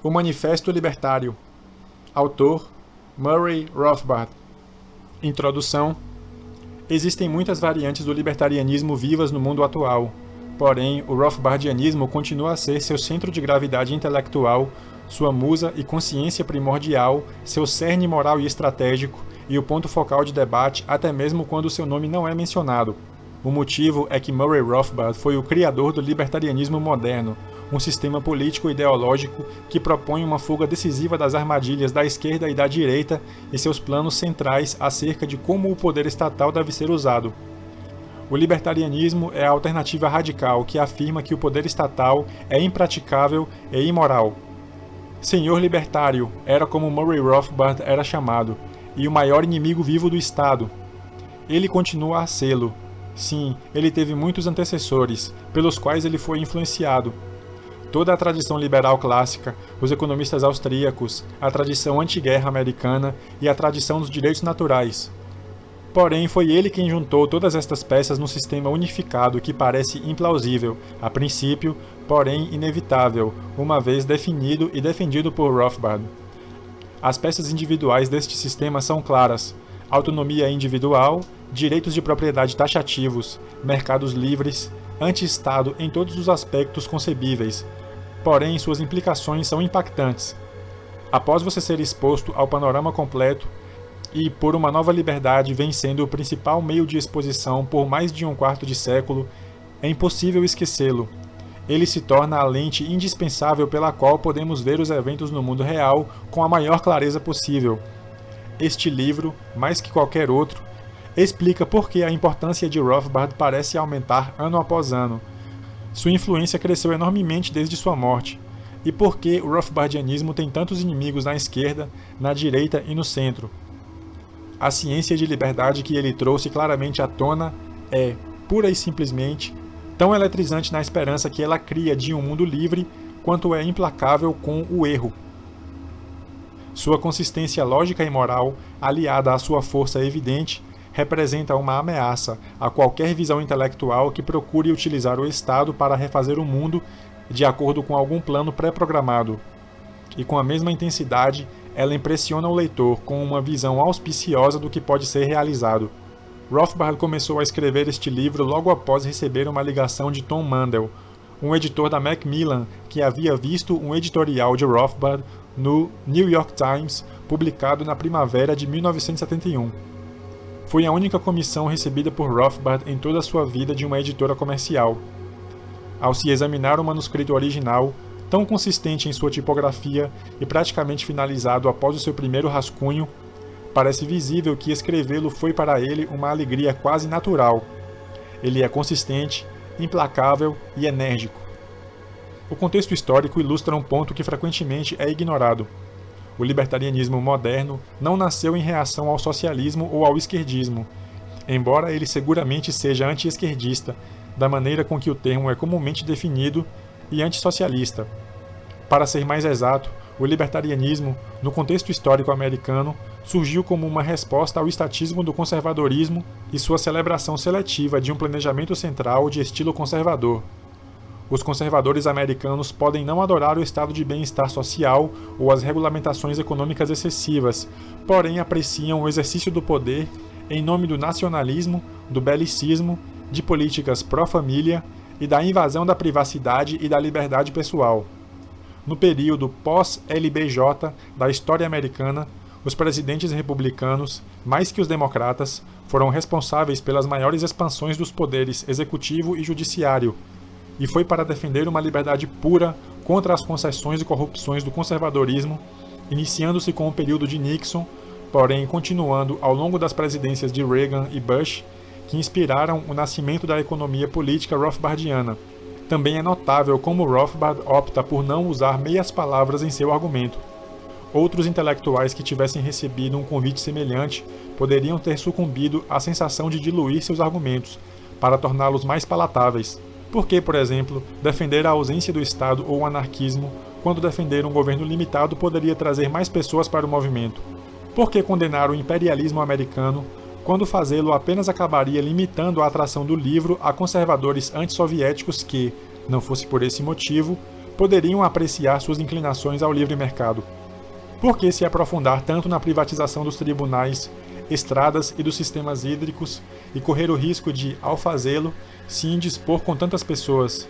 O Manifesto Libertário. Autor: Murray Rothbard. Introdução. Existem muitas variantes do libertarianismo vivas no mundo atual. Porém, o Rothbardianismo continua a ser seu centro de gravidade intelectual, sua musa e consciência primordial, seu cerne moral e estratégico, e o ponto focal de debate até mesmo quando seu nome não é mencionado. O motivo é que Murray Rothbard foi o criador do libertarianismo moderno, um sistema político-ideológico que propõe uma fuga decisiva das armadilhas da esquerda e da direita e seus planos centrais acerca de como o poder estatal deve ser usado. O libertarianismo é a alternativa radical que afirma que o poder estatal é impraticável e imoral. Senhor Libertário era como Murray Rothbard era chamado, e o maior inimigo vivo do Estado. Ele continua a sê-lo. Sim, ele teve muitos antecessores, pelos quais ele foi influenciado. Toda a tradição liberal clássica, os economistas austríacos, a tradição anti-guerra americana e a tradição dos direitos naturais. Porém, foi ele quem juntou todas estas peças num sistema unificado que parece implausível, a princípio, porém inevitável, uma vez definido e defendido por Rothbard. As peças individuais deste sistema são claras: autonomia individual, direitos de propriedade taxativos, mercados livres, anti-Estado em todos os aspectos concebíveis. Porém, suas implicações são impactantes. Após você ser exposto ao panorama completo, e por uma nova liberdade vem sendo o principal meio de exposição por mais de um quarto de século, é impossível esquecê-lo. Ele se torna a lente indispensável pela qual podemos ver os eventos no mundo real com a maior clareza possível. Este livro, mais que qualquer outro, explica por que a importância de Rothbard parece aumentar ano após ano. Sua influência cresceu enormemente desde sua morte, e por que o Rothbardianismo tem tantos inimigos na esquerda, na direita e no centro. A ciência de liberdade que ele trouxe claramente à tona é, pura e simplesmente, tão eletrizante na esperança que ela cria de um mundo livre quanto é implacável com o erro. Sua consistência lógica e moral, aliada à sua força evidente, representa uma ameaça a qualquer visão intelectual que procure utilizar o Estado para refazer o mundo de acordo com algum plano pré-programado. E com a mesma intensidade, ela impressiona o leitor com uma visão auspiciosa do que pode ser realizado. Rothbard começou a escrever este livro logo após receber uma ligação de Tom Mandel, um editor da Macmillan que havia visto um editorial de Rothbard no New York Times, publicado na primavera de 1971. Foi a única comissão recebida por Rothbard em toda a sua vida de uma editora comercial. Ao se examinar o manuscrito original, tão consistente em sua tipografia e praticamente finalizado após o seu primeiro rascunho, parece visível que escrevê-lo foi para ele uma alegria quase natural. Ele é consistente, implacável e enérgico. O contexto histórico ilustra um ponto que frequentemente é ignorado. O libertarianismo moderno não nasceu em reação ao socialismo ou ao esquerdismo, embora ele seguramente seja anti-esquerdista, da maneira com que o termo é comumente definido, e antissocialista. Para ser mais exato, o libertarianismo, no contexto histórico americano, surgiu como uma resposta ao estatismo do conservadorismo e sua celebração seletiva de um planejamento central de estilo conservador. Os conservadores americanos podem não adorar o estado de bem-estar social ou as regulamentações econômicas excessivas, porém apreciam o exercício do poder em nome do nacionalismo, do belicismo, de políticas pró-família e da invasão da privacidade e da liberdade pessoal. No período pós-LBJ da história americana, os presidentes republicanos, mais que os democratas, foram responsáveis pelas maiores expansões dos poderes executivo e judiciário, e foi para defender uma liberdade pura contra as concessões e corrupções do conservadorismo, iniciando-se com o período de Nixon, porém continuando ao longo das presidências de Reagan e Bush, que inspiraram o nascimento da economia política rothbardiana. Também é notável como Rothbard opta por não usar meias palavras em seu argumento. Outros intelectuais que tivessem recebido um convite semelhante poderiam ter sucumbido à sensação de diluir seus argumentos, para torná-los mais palatáveis. Por que, por exemplo, defender a ausência do Estado ou o anarquismo, quando defender um governo limitado poderia trazer mais pessoas para o movimento? Por que condenar o imperialismo americano, quando fazê-lo apenas acabaria limitando a atração do livro a conservadores antissoviéticos que, não fosse por esse motivo, poderiam apreciar suas inclinações ao livre mercado. Por que se aprofundar tanto na privatização dos tribunais, estradas e dos sistemas hídricos e correr o risco de, ao fazê-lo, se indispor com tantas pessoas?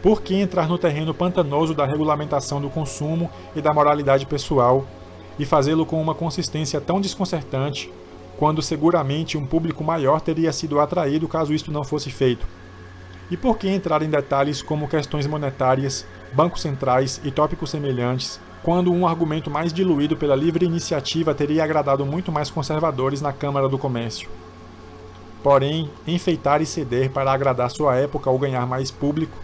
Por que entrar no terreno pantanoso da regulamentação do consumo e da moralidade pessoal e fazê-lo com uma consistência tão desconcertante, quando seguramente um público maior teria sido atraído caso isto não fosse feito? E por que entrar em detalhes como questões monetárias, bancos centrais e tópicos semelhantes, quando um argumento mais diluído pela livre iniciativa teria agradado muito mais conservadores na Câmara do Comércio? Porém, enfeitar e ceder para agradar sua época ou ganhar mais público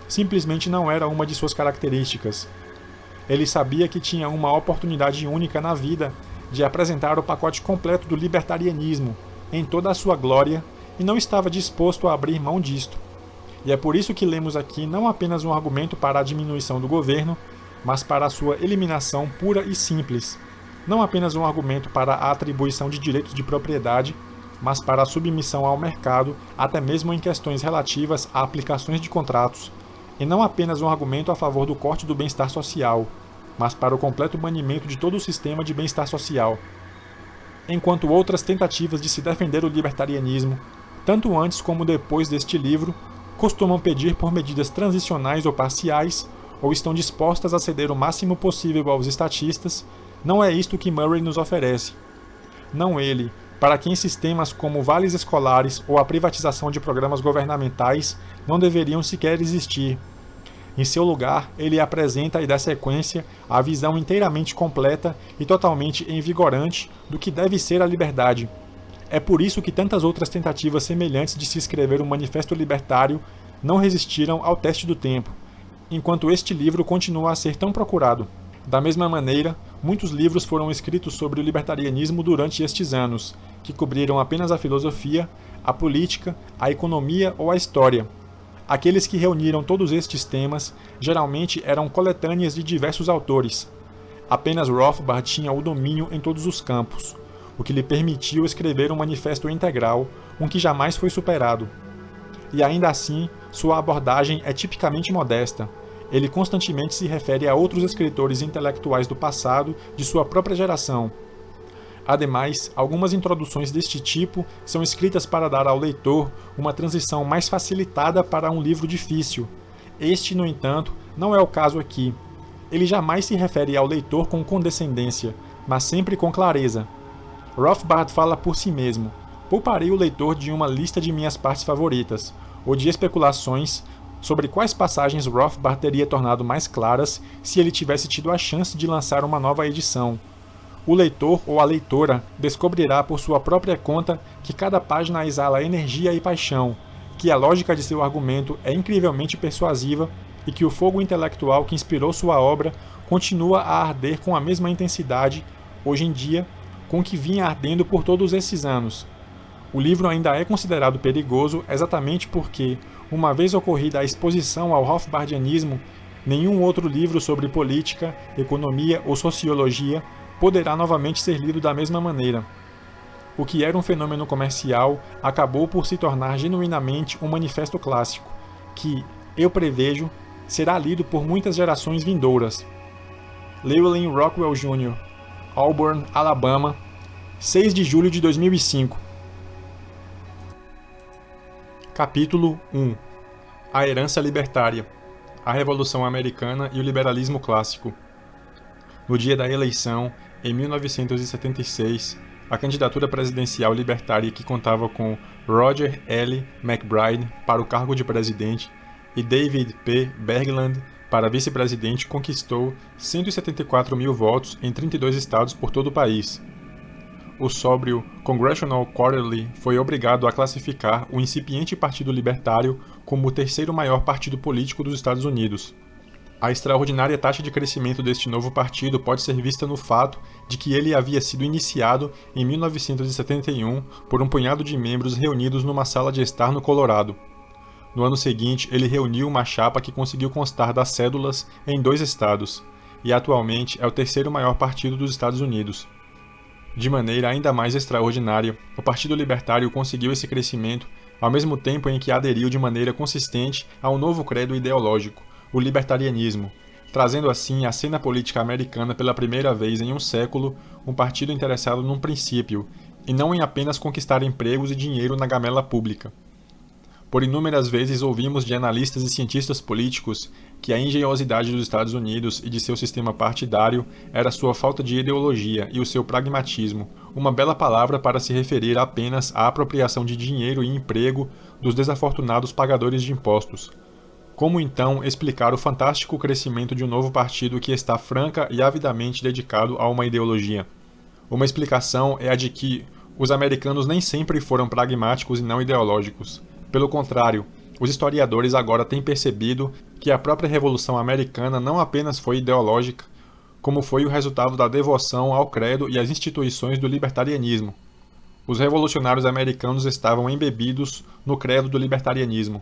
simplesmente não era uma de suas características. Ele sabia que tinha uma oportunidade única na vida de apresentar o pacote completo do libertarianismo, em toda a sua glória, e não estava disposto a abrir mão disto. E é por isso que lemos aqui não apenas um argumento para a diminuição do governo, mas para a sua eliminação pura e simples. Não apenas um argumento para a atribuição de direitos de propriedade, mas para a submissão ao mercado, até mesmo em questões relativas a aplicações de contratos, e não apenas um argumento a favor do corte do bem-estar social, mas para o completo banimento de todo o sistema de bem-estar social. Enquanto outras tentativas de se defender o libertarianismo, tanto antes como depois deste livro, costumam pedir por medidas transicionais ou parciais, ou estão dispostas a ceder o máximo possível aos estatistas, não é isto que Murray nos oferece. Não ele, para quem sistemas como vales escolares ou a privatização de programas governamentais não deveriam sequer existir. Em seu lugar, ele apresenta e dá sequência à visão inteiramente completa e totalmente envigorante do que deve ser a liberdade. É por isso que tantas outras tentativas semelhantes de se escrever um manifesto libertário não resistiram ao teste do tempo, enquanto este livro continua a ser tão procurado. Da mesma maneira, muitos livros foram escritos sobre o libertarianismo durante estes anos, que cobriram apenas a filosofia, a política, a economia ou a história. Aqueles que reuniram todos estes temas geralmente eram coletâneas de diversos autores. Apenas Rothbard tinha o domínio em todos os campos, o que lhe permitiu escrever um manifesto integral, um que jamais foi superado. E ainda assim, sua abordagem é tipicamente modesta. Ele constantemente se refere a outros escritores intelectuais do passado de sua própria geração. Ademais, algumas introduções deste tipo são escritas para dar ao leitor uma transição mais facilitada para um livro difícil. Este, no entanto, não é o caso aqui. Ele jamais se refere ao leitor com condescendência, mas sempre com clareza. Rothbard fala por si mesmo: pouparei o leitor de uma lista de minhas partes favoritas, ou de especulações sobre quais passagens Rothbard teria tornado mais claras se ele tivesse tido a chance de lançar uma nova edição. O leitor ou a leitora descobrirá por sua própria conta que cada página exala energia e paixão, que a lógica de seu argumento é incrivelmente persuasiva e que o fogo intelectual que inspirou sua obra continua a arder com a mesma intensidade, hoje em dia, com que vinha ardendo por todos esses anos. O livro ainda é considerado perigoso exatamente porque, uma vez ocorrida a exposição ao Rothbardianismo, nenhum outro livro sobre política, economia ou sociologia poderá novamente ser lido da mesma maneira. O que era um fenômeno comercial acabou por se tornar genuinamente um manifesto clássico, que, eu prevejo, será lido por muitas gerações vindouras. Llewellyn Rockwell Jr., Auburn, Alabama, 6 de julho de 2005. Capítulo 1. A herança libertária, a Revolução Americana e o liberalismo clássico. No dia da eleição, em 1976, a candidatura presidencial libertária que contava com Roger L. MacBride para o cargo de presidente e David P. Bergland para vice-presidente conquistou 174 mil votos em 32 estados por todo o país. O sóbrio Congressional Quarterly foi obrigado a classificar o incipiente Partido Libertário como o terceiro maior partido político dos Estados Unidos. A extraordinária taxa de crescimento deste novo partido pode ser vista no fato de que ele havia sido iniciado em 1971 por um punhado de membros reunidos numa sala de estar no Colorado. No ano seguinte, ele reuniu uma chapa que conseguiu constar das cédulas em 2 estados, e atualmente é o terceiro maior partido dos Estados Unidos. De maneira ainda mais extraordinária, o Partido Libertário conseguiu esse crescimento ao mesmo tempo em que aderiu de maneira consistente a um novo credo ideológico, o libertarianismo, trazendo assim à cena política americana pela primeira vez em um século um partido interessado num princípio, e não em apenas conquistar empregos e dinheiro na gamela pública. Por inúmeras vezes ouvimos de analistas e cientistas políticos que a engenhosidade dos Estados Unidos e de seu sistema partidário era sua falta de ideologia e o seu pragmatismo, uma bela palavra para se referir apenas à apropriação de dinheiro e emprego dos desafortunados pagadores de impostos. Como então explicar o fantástico crescimento de um novo partido que está franca e avidamente dedicado a uma ideologia? Uma explicação é a de que os americanos nem sempre foram pragmáticos e não ideológicos. Pelo contrário, os historiadores agora têm percebido que a própria Revolução Americana não apenas foi ideológica, como foi o resultado da devoção ao credo e às instituições do libertarianismo. Os revolucionários americanos estavam embebidos no credo do libertarianismo,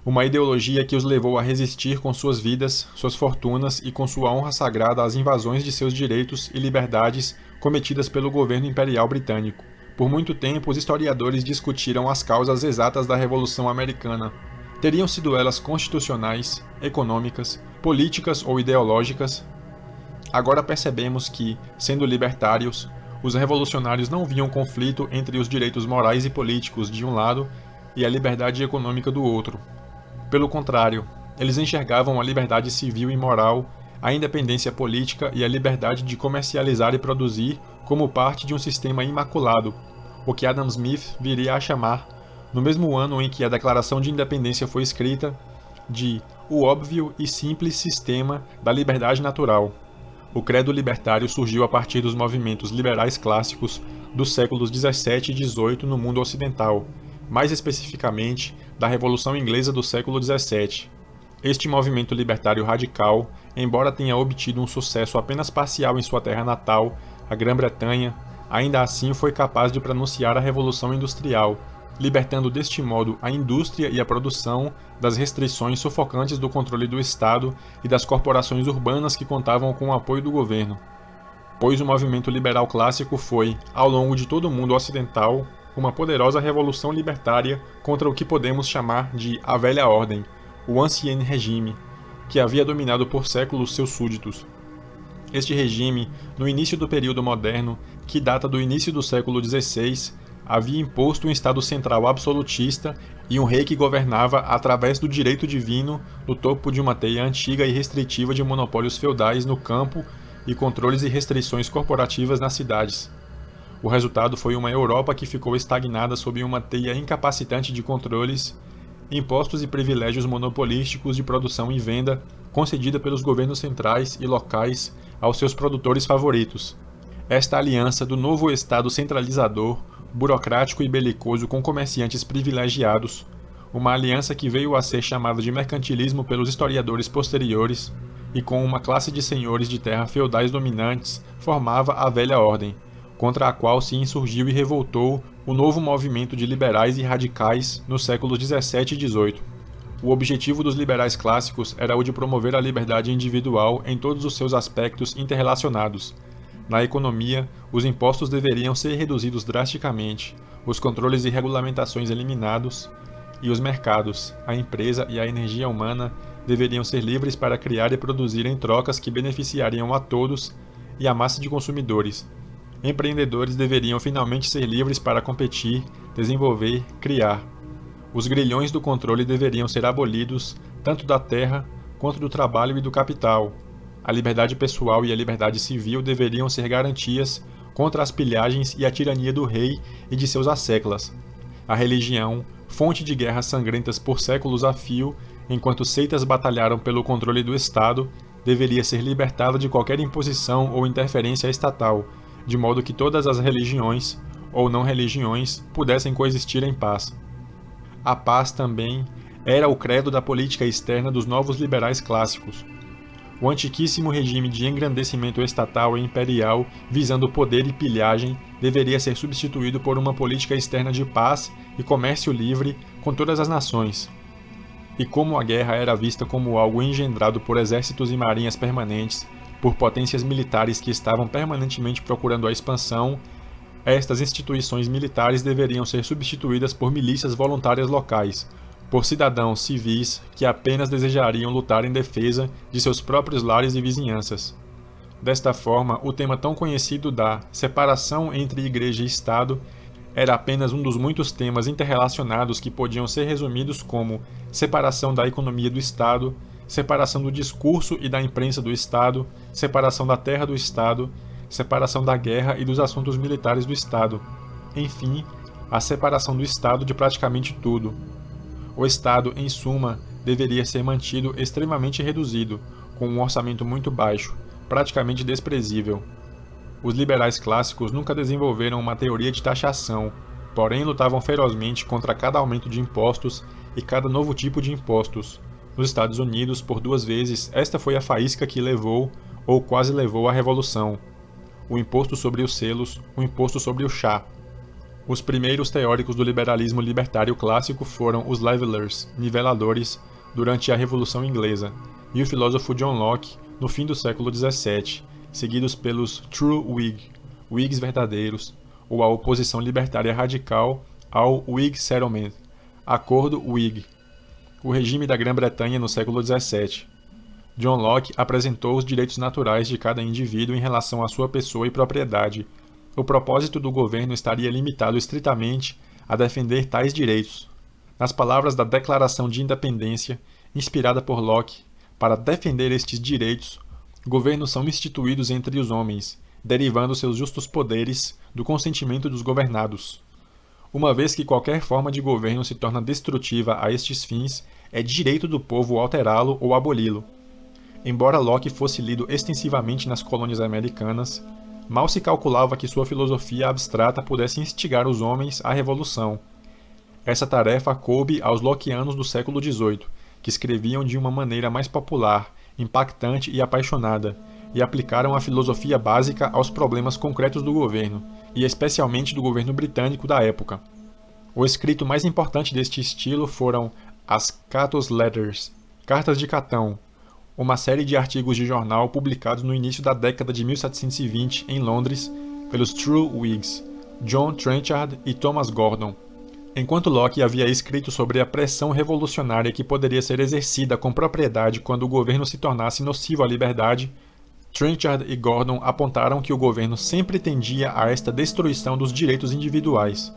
uma ideologia que os levou a resistir com suas vidas, suas fortunas e com sua honra sagrada às invasões de seus direitos e liberdades cometidas pelo governo imperial britânico. Por muito tempo, os historiadores discutiram as causas exatas da Revolução Americana. Teriam sido elas constitucionais, econômicas, políticas ou ideológicas? Agora percebemos que, sendo libertários, os revolucionários não viam conflito entre os direitos morais e políticos de um lado e a liberdade econômica do outro. Pelo contrário, eles enxergavam a liberdade civil e moral, a independência política e a liberdade de comercializar e produzir como parte de um sistema imaculado, o que Adam Smith viria a chamar, no mesmo ano em que a Declaração de Independência foi escrita, de o óbvio e simples sistema da liberdade natural. O credo libertário surgiu a partir dos movimentos liberais clássicos dos séculos 17 e 18 no mundo ocidental, mais especificamente da Revolução Inglesa do século 17. Este movimento libertário radical, embora tenha obtido um sucesso apenas parcial em sua terra natal, a Grã-Bretanha, ainda assim foi capaz de pronunciar a Revolução Industrial, libertando deste modo a indústria e a produção das restrições sufocantes do controle do Estado e das corporações urbanas que contavam com o apoio do governo. Pois o movimento liberal clássico foi, ao longo de todo o mundo ocidental, uma poderosa revolução libertária contra o que podemos chamar de a velha ordem, o Ancien Régime, que havia dominado por séculos seus súditos. Este regime, no início do período moderno, que data do início do século XVI, havia imposto um Estado central absolutista e um rei que governava através do direito divino no topo de uma teia antiga e restritiva de monopólios feudais no campo e controles e restrições corporativas nas cidades. O resultado foi uma Europa que ficou estagnada sob uma teia incapacitante de controles, impostos e privilégios monopolísticos de produção e venda concedida pelos governos centrais e locais aos seus produtores favoritos. Esta aliança do novo Estado centralizador, burocrático e belicoso com comerciantes privilegiados, uma aliança que veio a ser chamada de mercantilismo pelos historiadores posteriores, e com uma classe de senhores de terra feudais dominantes, formava a velha ordem, contra a qual se insurgiu e revoltou o novo movimento de liberais e radicais nos séculos 17 e 18. O objetivo dos liberais clássicos era o de promover a liberdade individual em todos os seus aspectos interrelacionados. Na economia, os impostos deveriam ser reduzidos drasticamente, os controles e regulamentações eliminados, e os mercados, a empresa e a energia humana deveriam ser livres para criar e produzir em trocas que beneficiariam a todos e a massa de consumidores. Empreendedores deveriam finalmente ser livres para competir, desenvolver, criar. Os grilhões do controle deveriam ser abolidos, tanto da terra quanto do trabalho e do capital. A liberdade pessoal e a liberdade civil deveriam ser garantias contra as pilhagens e a tirania do rei e de seus asseclas. A religião, fonte de guerras sangrentas por séculos a fio, enquanto seitas batalharam pelo controle do Estado, deveria ser libertada de qualquer imposição ou interferência estatal, de modo que todas as religiões, ou não religiões, pudessem coexistir em paz. A paz também era o credo da política externa dos novos liberais clássicos. O antiquíssimo regime de engrandecimento estatal e imperial, visando poder e pilhagem, deveria ser substituído por uma política externa de paz e comércio livre com todas as nações. E como a guerra era vista como algo engendrado por exércitos e marinhas permanentes, por potências militares que estavam permanentemente procurando a expansão, estas instituições militares deveriam ser substituídas por milícias voluntárias locais, por cidadãos civis que apenas desejariam lutar em defesa de seus próprios lares e vizinhanças. Desta forma, o tema tão conhecido da separação entre Igreja e Estado era apenas um dos muitos temas interrelacionados que podiam ser resumidos como separação da economia do Estado, separação do discurso e da imprensa do Estado, separação da terra do Estado, separação da guerra e dos assuntos militares do Estado. Enfim, a separação do Estado de praticamente tudo. O Estado, em suma, deveria ser mantido extremamente reduzido, com um orçamento muito baixo, praticamente desprezível. Os liberais clássicos nunca desenvolveram uma teoria de taxação, porém lutavam ferozmente contra cada aumento de impostos e cada novo tipo de impostos. Nos Estados Unidos, por 2 vezes, esta foi a faísca que levou, ou quase levou, à Revolução. O imposto sobre os selos, o imposto sobre o chá. Os primeiros teóricos do liberalismo libertário clássico foram os Levelers, niveladores, durante a Revolução Inglesa, e o filósofo John Locke, no fim do século XVII, seguidos pelos True Whig, Whigs verdadeiros, ou a oposição libertária radical ao Whig Settlement, Acordo Whig, o regime da Grã-Bretanha no século XVII. John Locke apresentou os direitos naturais de cada indivíduo em relação à sua pessoa e propriedade. O propósito do governo estaria limitado estritamente a defender tais direitos. Nas palavras da Declaração de Independência, inspirada por Locke, para defender estes direitos, governos são instituídos entre os homens, derivando seus justos poderes do consentimento dos governados. Uma vez que qualquer forma de governo se torna destrutiva a estes fins, é direito do povo alterá-lo ou aboli-lo. Embora Locke fosse lido extensivamente nas colônias americanas, mal se calculava que sua filosofia abstrata pudesse instigar os homens à revolução. Essa tarefa coube aos lockeanos do século XVIII, que escreviam de uma maneira mais popular, impactante e apaixonada, e aplicaram a filosofia básica aos problemas concretos do governo, e especialmente do governo britânico da época. O escrito mais importante deste estilo foram as Cato's Letters, Cartas de Catão, uma série de artigos de jornal publicados no início da década de 1720 em Londres pelos True Whigs, John Trenchard e Thomas Gordon. Enquanto Locke havia escrito sobre a pressão revolucionária que poderia ser exercida com propriedade quando o governo se tornasse nocivo à liberdade, Trenchard e Gordon apontaram que o governo sempre tendia a esta destruição dos direitos individuais.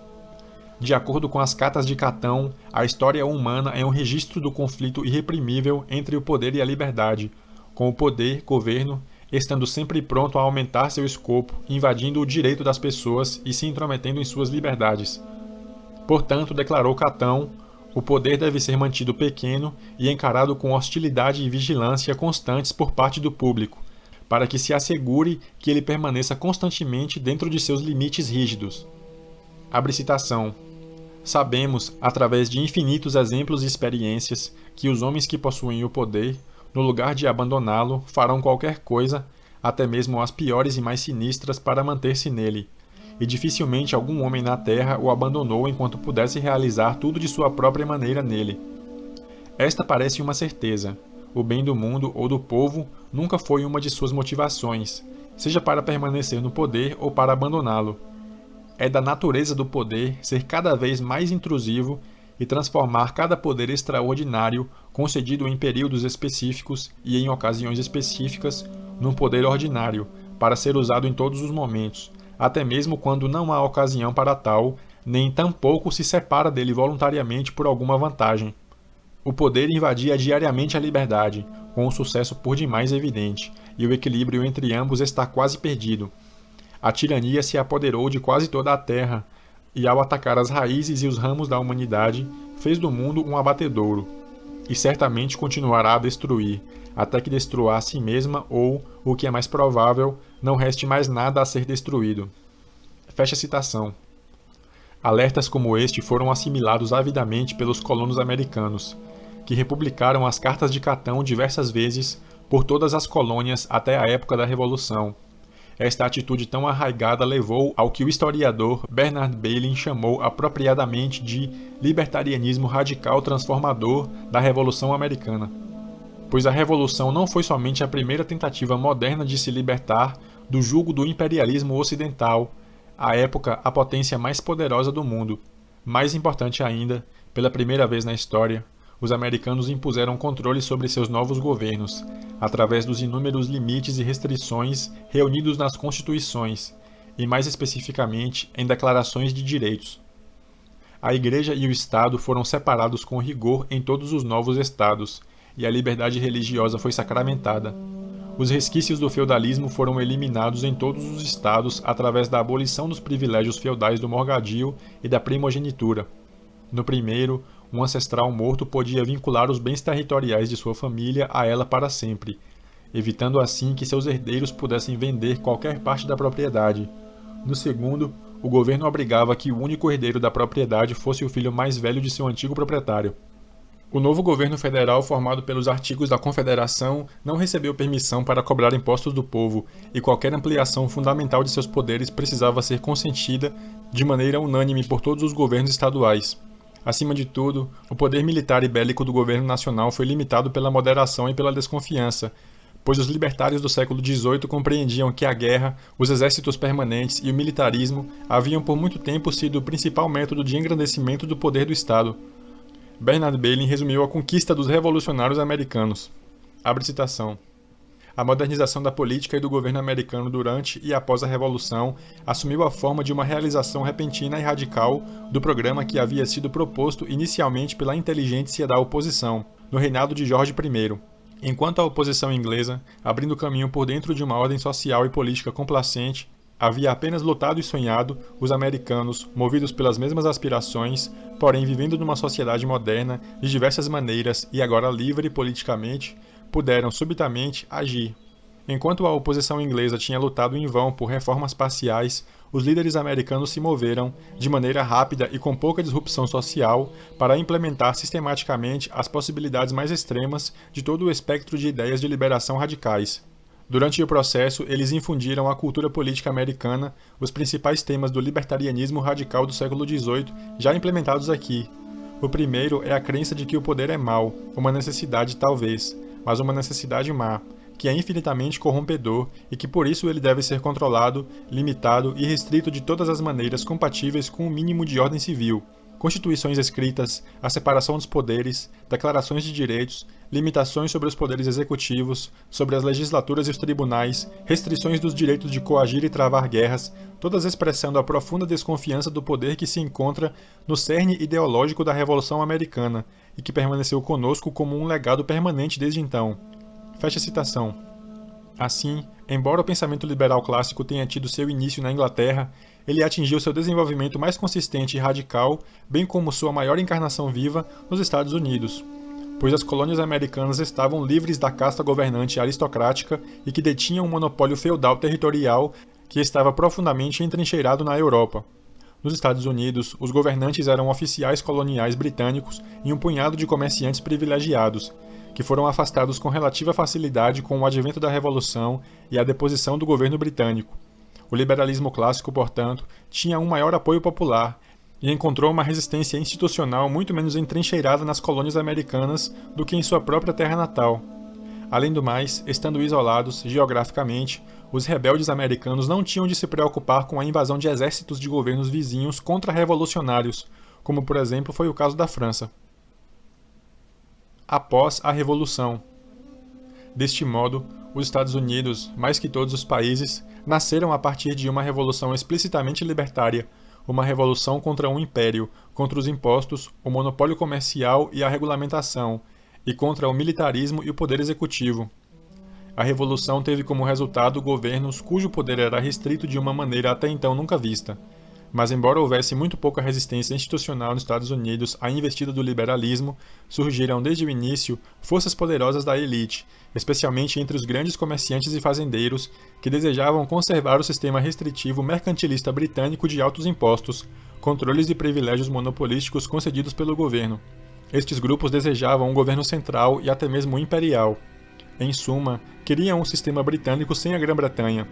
De acordo com as Cartas de Catão, a história humana é um registro do conflito irreprimível entre o poder e a liberdade, com o poder, governo, estando sempre pronto a aumentar seu escopo, invadindo o direito das pessoas e se intrometendo em suas liberdades. Portanto, declarou Catão, o poder deve ser mantido pequeno e encarado com hostilidade e vigilância constantes por parte do público, para que se assegure que ele permaneça constantemente dentro de seus limites rígidos. Abre citação. Sabemos, através de infinitos exemplos e experiências, que os homens que possuem o poder, no lugar de abandoná-lo, farão qualquer coisa, até mesmo as piores e mais sinistras, para manter-se nele, e dificilmente algum homem na terra o abandonou enquanto pudesse realizar tudo de sua própria maneira nele. Esta parece uma certeza. O bem do mundo ou do povo nunca foi uma de suas motivações, seja para permanecer no poder ou para abandoná-lo. É da natureza do poder ser cada vez mais intrusivo e transformar cada poder extraordinário concedido em períodos específicos e em ocasiões específicas num poder ordinário, para ser usado em todos os momentos, até mesmo quando não há ocasião para tal, nem tampouco se separa dele voluntariamente por alguma vantagem. O poder invadia diariamente a liberdade, com um sucesso por demais evidente, e o equilíbrio entre ambos está quase perdido. A tirania se apoderou de quase toda a terra, e ao atacar as raízes e os ramos da humanidade, fez do mundo um abatedouro, e certamente continuará a destruir, até que destrua a si mesma ou, o que é mais provável, não reste mais nada a ser destruído. Fecha a citação. Alertas como este foram assimilados avidamente pelos colonos americanos, que republicaram as Cartas de Catão diversas vezes por todas as colônias até a época da Revolução. Esta atitude tão arraigada levou ao que o historiador Bernard Bailyn chamou apropriadamente de libertarianismo radical transformador da Revolução Americana. Pois a Revolução não foi somente a primeira tentativa moderna de se libertar do jugo do imperialismo ocidental, à época a potência mais poderosa do mundo. Mais importante ainda, Pela primeira vez na história, os americanos impuseram controle sobre seus novos governos, através dos inúmeros limites e restrições reunidos nas constituições, e mais especificamente em declarações de direitos. A Igreja e o Estado foram separados com rigor em todos os novos estados, e a liberdade religiosa foi sacramentada. Os resquícios do feudalismo foram eliminados em todos os estados através da abolição dos privilégios feudais do morgadio e da primogenitura. No primeiro, um ancestral morto podia vincular os bens territoriais de sua família a ela para sempre, evitando assim que seus herdeiros pudessem vender qualquer parte da propriedade. No segundo, o governo obrigava que o único herdeiro da propriedade fosse o filho mais velho de seu antigo proprietário. O novo governo federal, formado pelos artigos da Confederação, não recebeu permissão para cobrar impostos do povo, e qualquer ampliação fundamental de seus poderes precisava ser consentida de maneira unânime por todos os governos estaduais. Acima de tudo, o poder militar e bélico do governo nacional foi limitado pela moderação e pela desconfiança, pois os libertários do século XVIII compreendiam que a guerra, os exércitos permanentes e o militarismo haviam por muito tempo sido o principal método de engrandecimento do poder do Estado. Bernard Bailey resumiu a conquista dos revolucionários americanos. Abre citação. A modernização da política e do governo americano durante e após a Revolução assumiu a forma de uma realização repentina e radical do programa que havia sido proposto inicialmente pela inteligência da oposição, no reinado de Jorge I. Enquanto a oposição inglesa, abrindo caminho por dentro de uma ordem social e política complacente, havia apenas lutado e sonhado, os americanos, movidos pelas mesmas aspirações, porém vivendo numa sociedade moderna, de diversas maneiras e agora livre politicamente, puderam subitamente agir. Enquanto a oposição inglesa tinha lutado em vão por reformas parciais, os líderes americanos se moveram, de maneira rápida e com pouca disrupção social, para implementar sistematicamente as possibilidades mais extremas de todo o espectro de ideias de liberação radicais. Durante o processo, eles infundiram à cultura política americana os principais temas do libertarianismo radical do século XVIII, já implementados aqui. O primeiro é a crença de que o poder é mau, uma necessidade talvez, mas uma necessidade má, que é infinitamente corrompedor e que por isso ele deve ser controlado, limitado e restrito de todas as maneiras compatíveis com o mínimo de ordem civil. Constituições escritas, a separação dos poderes, declarações de direitos, limitações sobre os poderes executivos, sobre as legislaturas e os tribunais, restrições dos direitos de coagir e travar guerras, todas expressando a profunda desconfiança do poder que se encontra no cerne ideológico da Revolução Americana e que permaneceu conosco como um legado permanente desde então. Fecha a citação. Assim, embora o pensamento liberal clássico tenha tido seu início na Inglaterra, ele atingiu seu desenvolvimento mais consistente e radical, bem como sua maior encarnação viva, nos Estados Unidos, pois as colônias americanas estavam livres da casta governante aristocrática e que detinham um monopólio feudal territorial que estava profundamente entrincheirado na Europa. Nos Estados Unidos, os governantes eram oficiais coloniais britânicos e um punhado de comerciantes privilegiados, que foram afastados com relativa facilidade com o advento da Revolução e a deposição do governo britânico. O liberalismo clássico, portanto, tinha um maior apoio popular e encontrou uma resistência institucional muito menos entrincheirada nas colônias americanas do que em sua própria terra natal. Além do mais, estando isolados geograficamente, os rebeldes americanos não tinham de se preocupar com a invasão de exércitos de governos vizinhos contra-revolucionários, como por exemplo foi o caso da França. Após a Revolução. Deste modo, os Estados Unidos, mais que todos os países, nasceram a partir de uma revolução explicitamente libertária, uma revolução contra um império, contra os impostos, o monopólio comercial e a regulamentação, e contra o militarismo e o poder executivo. A revolução teve como resultado governos cujo poder era restrito de uma maneira até então nunca vista. Mas embora houvesse muito pouca resistência institucional nos Estados Unidos à investida do liberalismo, surgiram desde o início forças poderosas da elite, especialmente entre os grandes comerciantes e fazendeiros, que desejavam conservar o sistema restritivo mercantilista britânico de altos impostos, controles e privilégios monopolísticos concedidos pelo governo. Estes grupos desejavam um governo central e até mesmo imperial. Em suma, queriam um sistema britânico sem a Grã-Bretanha.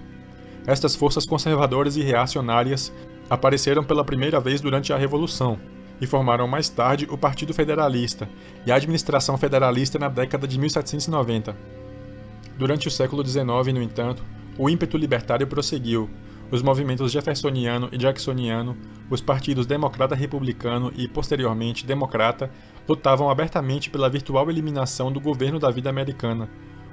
Estas forças conservadoras e reacionárias apareceram pela primeira vez durante a Revolução e formaram mais tarde o Partido Federalista e a Administração Federalista na década de 1790. Durante o século XIX, no entanto, o ímpeto libertário prosseguiu. os movimentos jeffersoniano e jacksoniano, os partidos democrata-republicano e, posteriormente, democrata, lutavam abertamente pela virtual eliminação do governo da vida americana,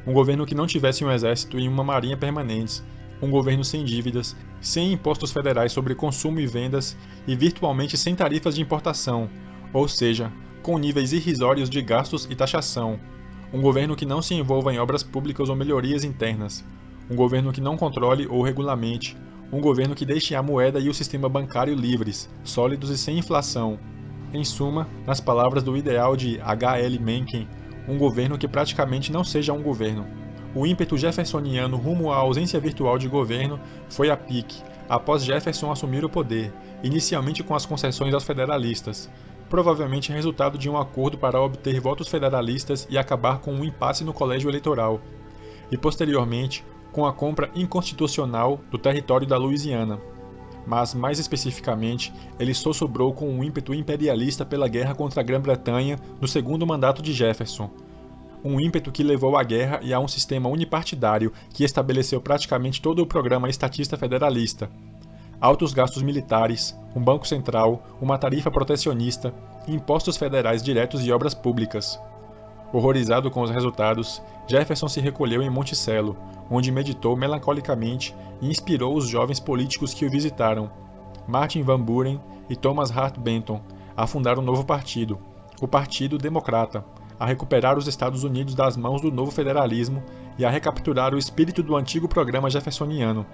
um governo que não tivesse um exército e uma marinha permanentes, um governo sem dívidas, sem impostos federais sobre consumo e vendas e virtualmente sem tarifas de importação, ou seja, com níveis irrisórios de gastos e taxação, um governo que não se envolva em obras públicas ou melhorias internas, um governo que não controle ou regulamente, um governo que deixe a moeda e o sistema bancário livres, sólidos e sem inflação. Em suma, nas palavras do ideal de H.L. Mencken, um governo que praticamente não seja um governo. O ímpeto jeffersoniano rumo à ausência virtual de governo foi a pique, após Jefferson assumir o poder, inicialmente com as concessões aos federalistas, provavelmente resultado de um acordo para obter votos federalistas e acabar com um impasse no colégio eleitoral, e posteriormente com a compra inconstitucional do território da Louisiana. Mas, mais especificamente, ele sossobrou com um ímpeto imperialista pela guerra contra a Grã-Bretanha no segundo mandato de Jefferson, um ímpeto que levou à guerra e a um sistema unipartidário que estabeleceu praticamente todo o programa estatista federalista. Altos gastos militares, um banco central, uma tarifa protecionista, impostos federais diretos e obras públicas. Horrorizado com os resultados, Jefferson se recolheu em Monticello, onde meditou melancolicamente e inspirou os jovens políticos que o visitaram, Martin Van Buren e Thomas Hart Benton, a fundar um novo partido, o Partido Democrata, a recuperar os Estados Unidos das mãos do novo federalismo e a recapturar o espírito do antigo programa jeffersoniano.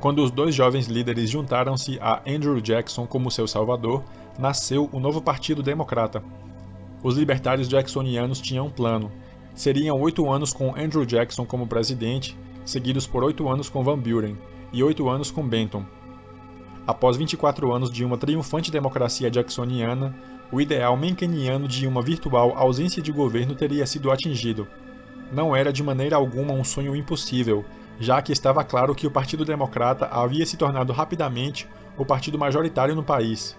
Quando os dois jovens líderes juntaram-se a Andrew Jackson como seu salvador, nasceu o novo Partido Democrata. Os libertários jacksonianos tinham um plano. Seriam 8 anos com Andrew Jackson como presidente, seguidos por 8 anos com Van Buren, e 8 anos com Benton. Após 24 anos de uma triunfante democracia jacksoniana, o ideal mencaniano de uma virtual ausência de governo teria sido atingido. Não era de maneira alguma um sonho impossível, já que estava claro que o Partido Democrata havia se tornado rapidamente o partido majoritário no país.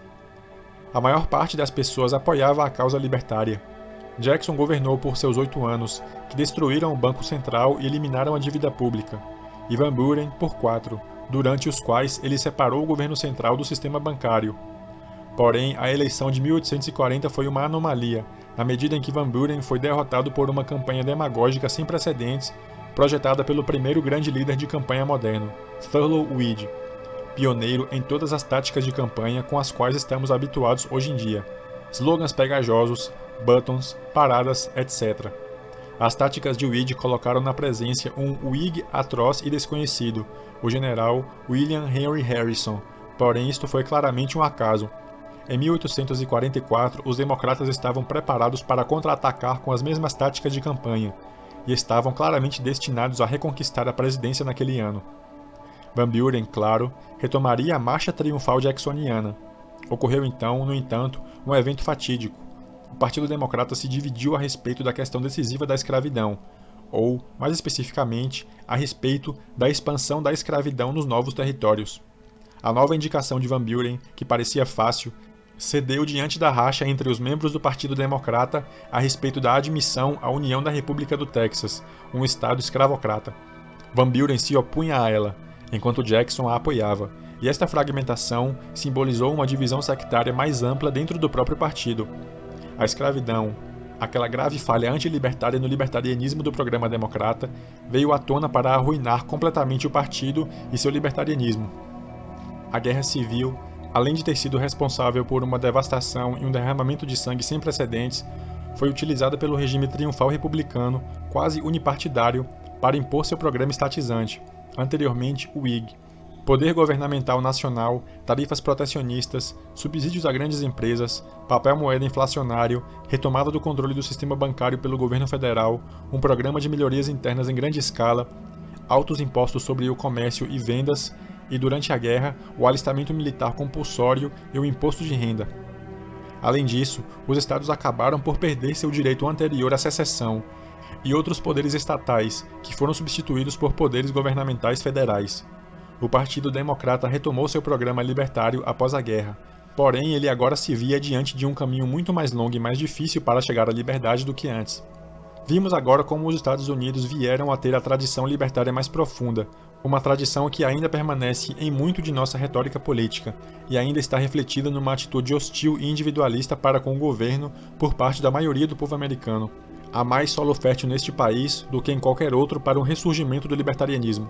A maior parte das pessoas apoiava a causa libertária. Jackson governou por seus 8 anos, que destruíram o Banco Central e eliminaram a dívida pública, e Van Buren por 4, durante os quais ele separou o governo central do sistema bancário. Porém, a eleição de 1840 foi uma anomalia, na medida em que Van Buren foi derrotado por uma campanha demagógica sem precedentes, projetada pelo primeiro grande líder de campanha moderno, Thurlow Weed, pioneiro em todas as táticas de campanha com as quais estamos habituados hoje em dia, slogans pegajosos, buttons, paradas, etc. As táticas de Weed colocaram na presença um Whig atroz e desconhecido, o general William Henry Harrison, porém isto foi claramente um acaso. Em 1844, os democratas estavam preparados para contra-atacar com as mesmas táticas de campanha, e estavam claramente destinados a reconquistar a presidência naquele ano. Van Buren, claro, retomaria a marcha triunfal jacksoniana. Ocorreu então, no entanto, um evento fatídico. O Partido Democrata se dividiu a respeito da questão decisiva da escravidão, ou, mais especificamente, a respeito da expansão da escravidão nos novos territórios. A nova indicação de Van Buren, que parecia fácil, cedeu diante da racha entre os membros do Partido Democrata a respeito da admissão à União da República do Texas, um estado escravocrata. Van Buren se opunha a ela, enquanto Jackson a apoiava, e esta fragmentação simbolizou uma divisão sectária mais ampla dentro do próprio partido. A escravidão, aquela grave falha antilibertária no libertarianismo do programa democrata, veio à tona para arruinar completamente o partido e seu libertarianismo. A guerra civil, além de ter sido responsável por uma devastação e um derramamento de sangue sem precedentes, foi utilizada pelo regime triunfal republicano, quase unipartidário, para impor seu programa estatizante, anteriormente o Whig. Poder governamental nacional, tarifas protecionistas, subsídios a grandes empresas, papel moeda inflacionário, retomada do controle do sistema bancário pelo governo federal, um programa de melhorias internas em grande escala, altos impostos sobre o comércio e vendas, e durante a guerra, o alistamento militar compulsório e o imposto de renda. Além disso, os estados acabaram por perder seu direito anterior à secessão, e outros poderes estatais, que foram substituídos por poderes governamentais federais. O Partido Democrata retomou seu programa libertário após a guerra, porém ele agora se via diante de um caminho muito mais longo e mais difícil para chegar à liberdade do que antes. Vimos agora como os Estados Unidos vieram a ter a tradição libertária mais profunda, Uma tradição que ainda permanece em muito de nossa retórica política e ainda está refletida numa atitude hostil e individualista para com o governo por parte da maioria do povo americano. Há mais solo fértil neste país do que em qualquer outro para um ressurgimento do libertarianismo.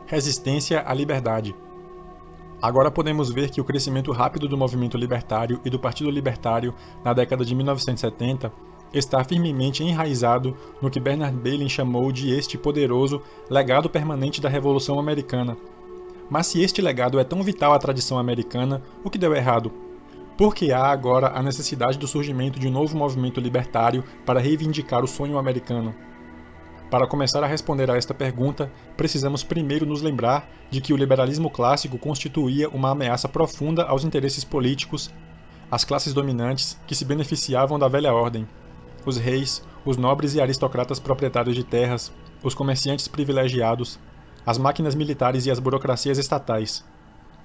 Resistência à liberdade. Agora podemos ver que o crescimento rápido do movimento libertário e do Partido Libertário na década de 1970 está firmemente enraizado no que Bernard Bailyn chamou de este poderoso legado permanente da Revolução Americana. Mas se este legado é tão vital à tradição americana, o que deu errado? Por que há agora a necessidade do surgimento de um novo movimento libertário para reivindicar o sonho americano? Para começar a responder a esta pergunta, precisamos primeiro nos lembrar de que o liberalismo clássico constituía uma ameaça profunda aos interesses políticos, às classes dominantes que se beneficiavam da velha ordem. Os reis, os nobres e aristocratas proprietários de terras, os comerciantes privilegiados, as máquinas militares e as burocracias estatais.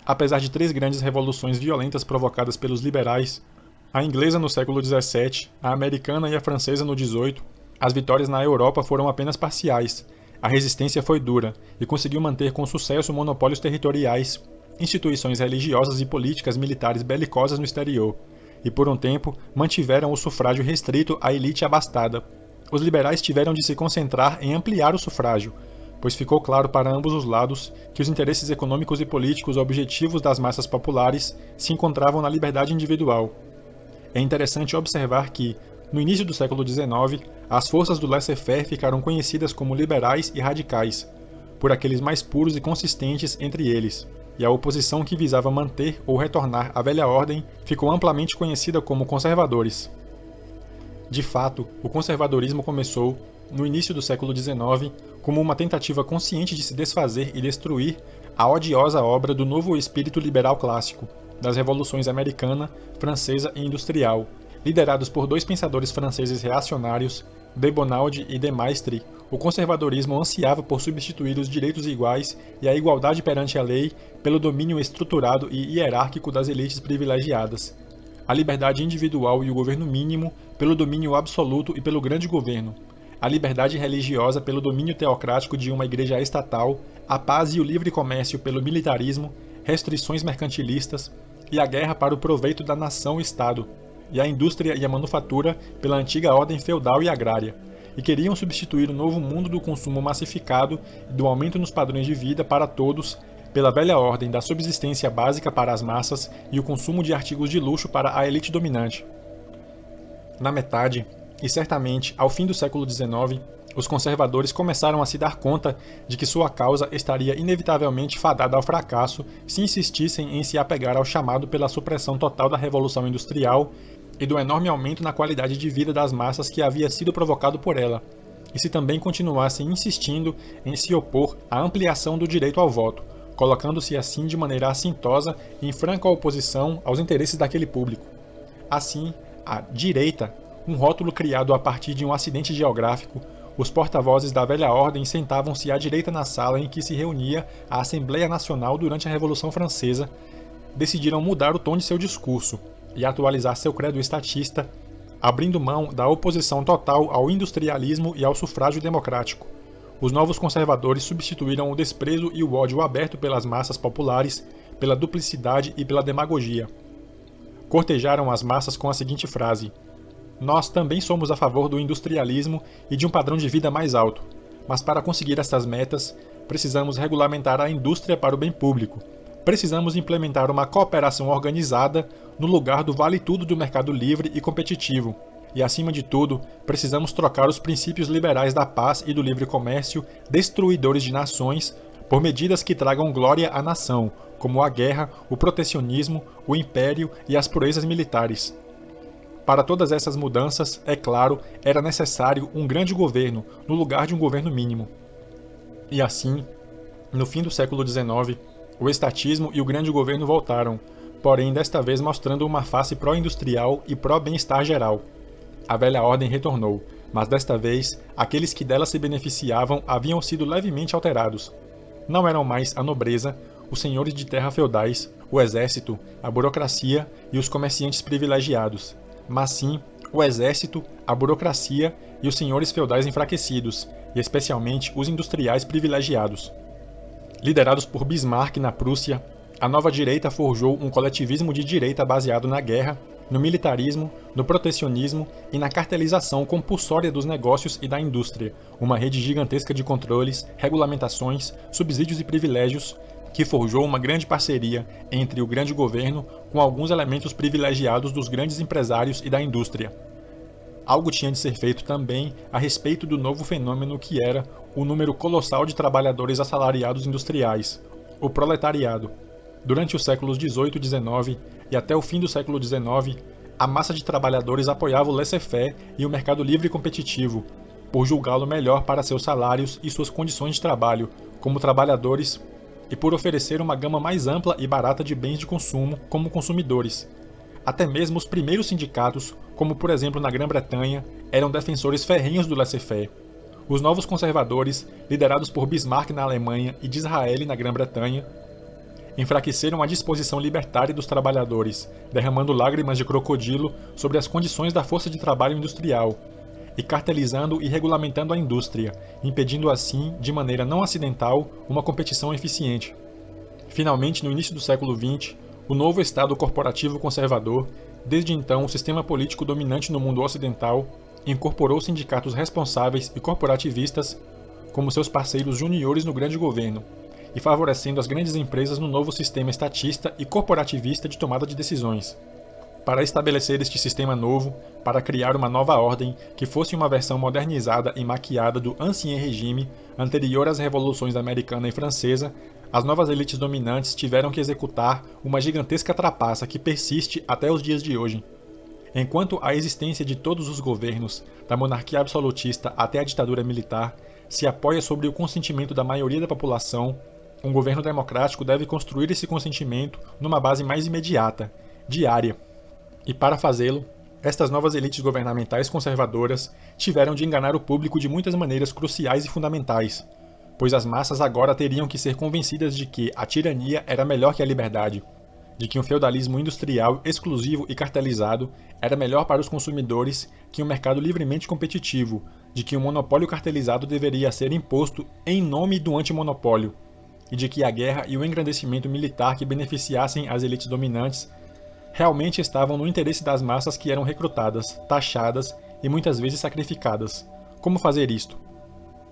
Apesar de 3 grandes revoluções violentas provocadas pelos liberais, a inglesa no século XVII, a americana e a francesa no XVIII, as vitórias na Europa foram apenas parciais. A resistência foi dura e conseguiu manter com sucesso monopólios territoriais, instituições religiosas e políticas militares belicosas no exterior, e por um tempo mantiveram o sufrágio restrito à elite abastada. Os liberais tiveram de se concentrar em ampliar o sufrágio, pois ficou claro para ambos os lados que os interesses econômicos e políticos objetivos das massas populares se encontravam na liberdade individual. É interessante observar que, no início do século XIX, as forças do laissez-faire ficaram conhecidas como liberais e radicais, por aqueles mais puros e consistentes entre eles, e a oposição que visava manter ou retornar à velha ordem ficou amplamente conhecida como conservadores. De fato, o conservadorismo começou, no início do século XIX, como uma tentativa consciente de se desfazer e destruir a odiosa obra do novo espírito liberal clássico, das revoluções americana, francesa e industrial, liderados por 2 pensadores franceses reacionários, de Bonald e de Maistre. O conservadorismo ansiava por substituir os direitos iguais e a igualdade perante a lei pelo domínio estruturado e hierárquico das elites privilegiadas, a liberdade individual e o governo mínimo pelo domínio absoluto e pelo grande governo, a liberdade religiosa pelo domínio teocrático de uma igreja estatal, a paz e o livre comércio pelo militarismo, restrições mercantilistas e a guerra para o proveito da nação-estado, e a indústria e a manufatura pela antiga ordem feudal e agrária, e queriam substituir o novo mundo do consumo massificado e do aumento nos padrões de vida para todos pela velha ordem da subsistência básica para as massas e o consumo de artigos de luxo para a elite dominante. Na metade, e certamente ao fim do século XIX, os conservadores começaram a se dar conta de que sua causa estaria inevitavelmente fadada ao fracasso se insistissem em se apegar ao chamado pela supressão total da Revolução Industrial e do enorme aumento na qualidade de vida das massas que havia sido provocado por ela, e se também continuassem insistindo em se opor à ampliação do direito ao voto, colocando-se assim de maneira assintosa em franca oposição aos interesses daquele público. Assim, a direita, um rótulo criado a partir de um acidente geográfico, os porta-vozes da velha ordem sentavam-se à direita na sala em que se reunia a Assembleia Nacional durante a Revolução Francesa, decidiram mudar o tom de seu discurso e atualizar seu credo estatista, abrindo mão da oposição total ao industrialismo e ao sufrágio democrático. Os novos conservadores substituíram o desprezo e o ódio aberto pelas massas populares, pela duplicidade e pela demagogia. Cortejaram as massas com a seguinte frase: "Nós também somos a favor do industrialismo e de um padrão de vida mais alto, mas para conseguir estas metas, precisamos regulamentar a indústria para o bem público. Precisamos implementar uma cooperação organizada no lugar do vale-tudo do mercado livre e competitivo. E, acima de tudo, precisamos trocar os princípios liberais da paz e do livre comércio, destruidores de nações, por medidas que tragam glória à nação, como a guerra, o protecionismo, o império e as proezas militares." Para todas essas mudanças, é claro, era necessário um grande governo no lugar de um governo mínimo. E assim, no fim do século XIX, o estatismo e o grande governo voltaram, porém desta vez mostrando uma face pró-industrial e pró-bem-estar geral. A velha ordem retornou, mas desta vez, aqueles que dela se beneficiavam haviam sido levemente alterados. Não eram mais a nobreza, os senhores de terra feudais, o exército, a burocracia e os comerciantes privilegiados, mas sim o exército, a burocracia e os senhores feudais enfraquecidos, e especialmente os industriais privilegiados. Liderados por Bismarck na Prússia, a nova direita forjou um coletivismo de direita baseado na guerra, no militarismo, no protecionismo e na cartelização compulsória dos negócios e da indústria, uma rede gigantesca de controles, regulamentações, subsídios e privilégios que forjou uma grande parceria entre o grande governo com alguns elementos privilegiados dos grandes empresários e da indústria. Algo tinha de ser feito também a respeito do novo fenômeno que era o número colossal de trabalhadores assalariados industriais, o proletariado. Durante os séculos XVIII e XIX e até o fim do século XIX, a massa de trabalhadores apoiava o laissez-faire e o mercado livre e competitivo, por julgá-lo melhor para seus salários e suas condições de trabalho, como trabalhadores, e por oferecer uma gama mais ampla e barata de bens de consumo como consumidores. Até mesmo os primeiros sindicatos, como por exemplo na Grã-Bretanha, eram defensores ferrenhos do laissez-faire. Os novos conservadores, liderados por Bismarck na Alemanha e Disraeli na Grã-Bretanha, enfraqueceram a disposição libertária dos trabalhadores, derramando lágrimas de crocodilo sobre as condições da força de trabalho industrial, e cartelizando e regulamentando a indústria, impedindo assim, de maneira não acidental, uma competição eficiente. Finalmente, no início do século XX, o novo Estado corporativo conservador, desde então o sistema político dominante no mundo ocidental, incorporou sindicatos responsáveis e corporativistas como seus parceiros juniores no grande governo, e favorecendo as grandes empresas no novo sistema estatista e corporativista de tomada de decisões. Para estabelecer este sistema novo, para criar uma nova ordem que fosse uma versão modernizada e maquiada do Ancien Régime anterior às revoluções americana e francesa, as novas elites dominantes tiveram que executar uma gigantesca trapaça que persiste até os dias de hoje. Enquanto a existência de todos os governos, da monarquia absolutista até a ditadura militar, se apoia sobre o consentimento da maioria da população, um governo democrático deve construir esse consentimento numa base mais imediata, diária. E para fazê-lo, estas novas elites governamentais conservadoras tiveram de enganar o público de muitas maneiras cruciais e fundamentais, pois as massas agora teriam que ser convencidas de que a tirania era melhor que a liberdade, de que um feudalismo industrial exclusivo e cartelizado era melhor para os consumidores que um mercado livremente competitivo, de que um monopólio cartelizado deveria ser imposto em nome do antimonopólio, e de que a guerra e o engrandecimento militar que beneficiassem as elites dominantes realmente estavam no interesse das massas que eram recrutadas, taxadas e muitas vezes sacrificadas. Como fazer isto?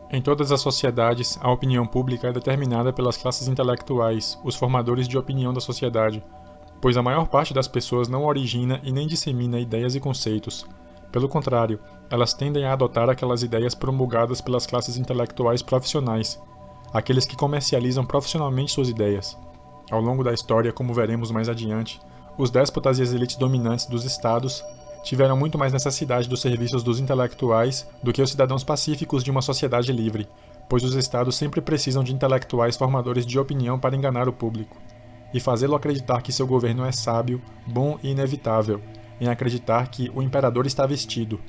Em todas as sociedades, a opinião pública é determinada pelas classes intelectuais, os formadores de opinião da sociedade, pois a maior parte das pessoas não origina e nem dissemina ideias e conceitos. Pelo contrário, elas tendem a adotar aquelas ideias promulgadas pelas classes intelectuais profissionais, aqueles que comercializam profissionalmente suas ideias. Ao longo da história, como veremos mais adiante, os déspotas e as elites dominantes dos estados tiveram muito mais necessidade dos serviços dos intelectuais do que os cidadãos pacíficos de uma sociedade livre, pois os estados sempre precisam de intelectuais formadores de opinião para enganar o público, e fazê-lo acreditar que seu governo é sábio, bom e inevitável, em acreditar que o imperador está vestido.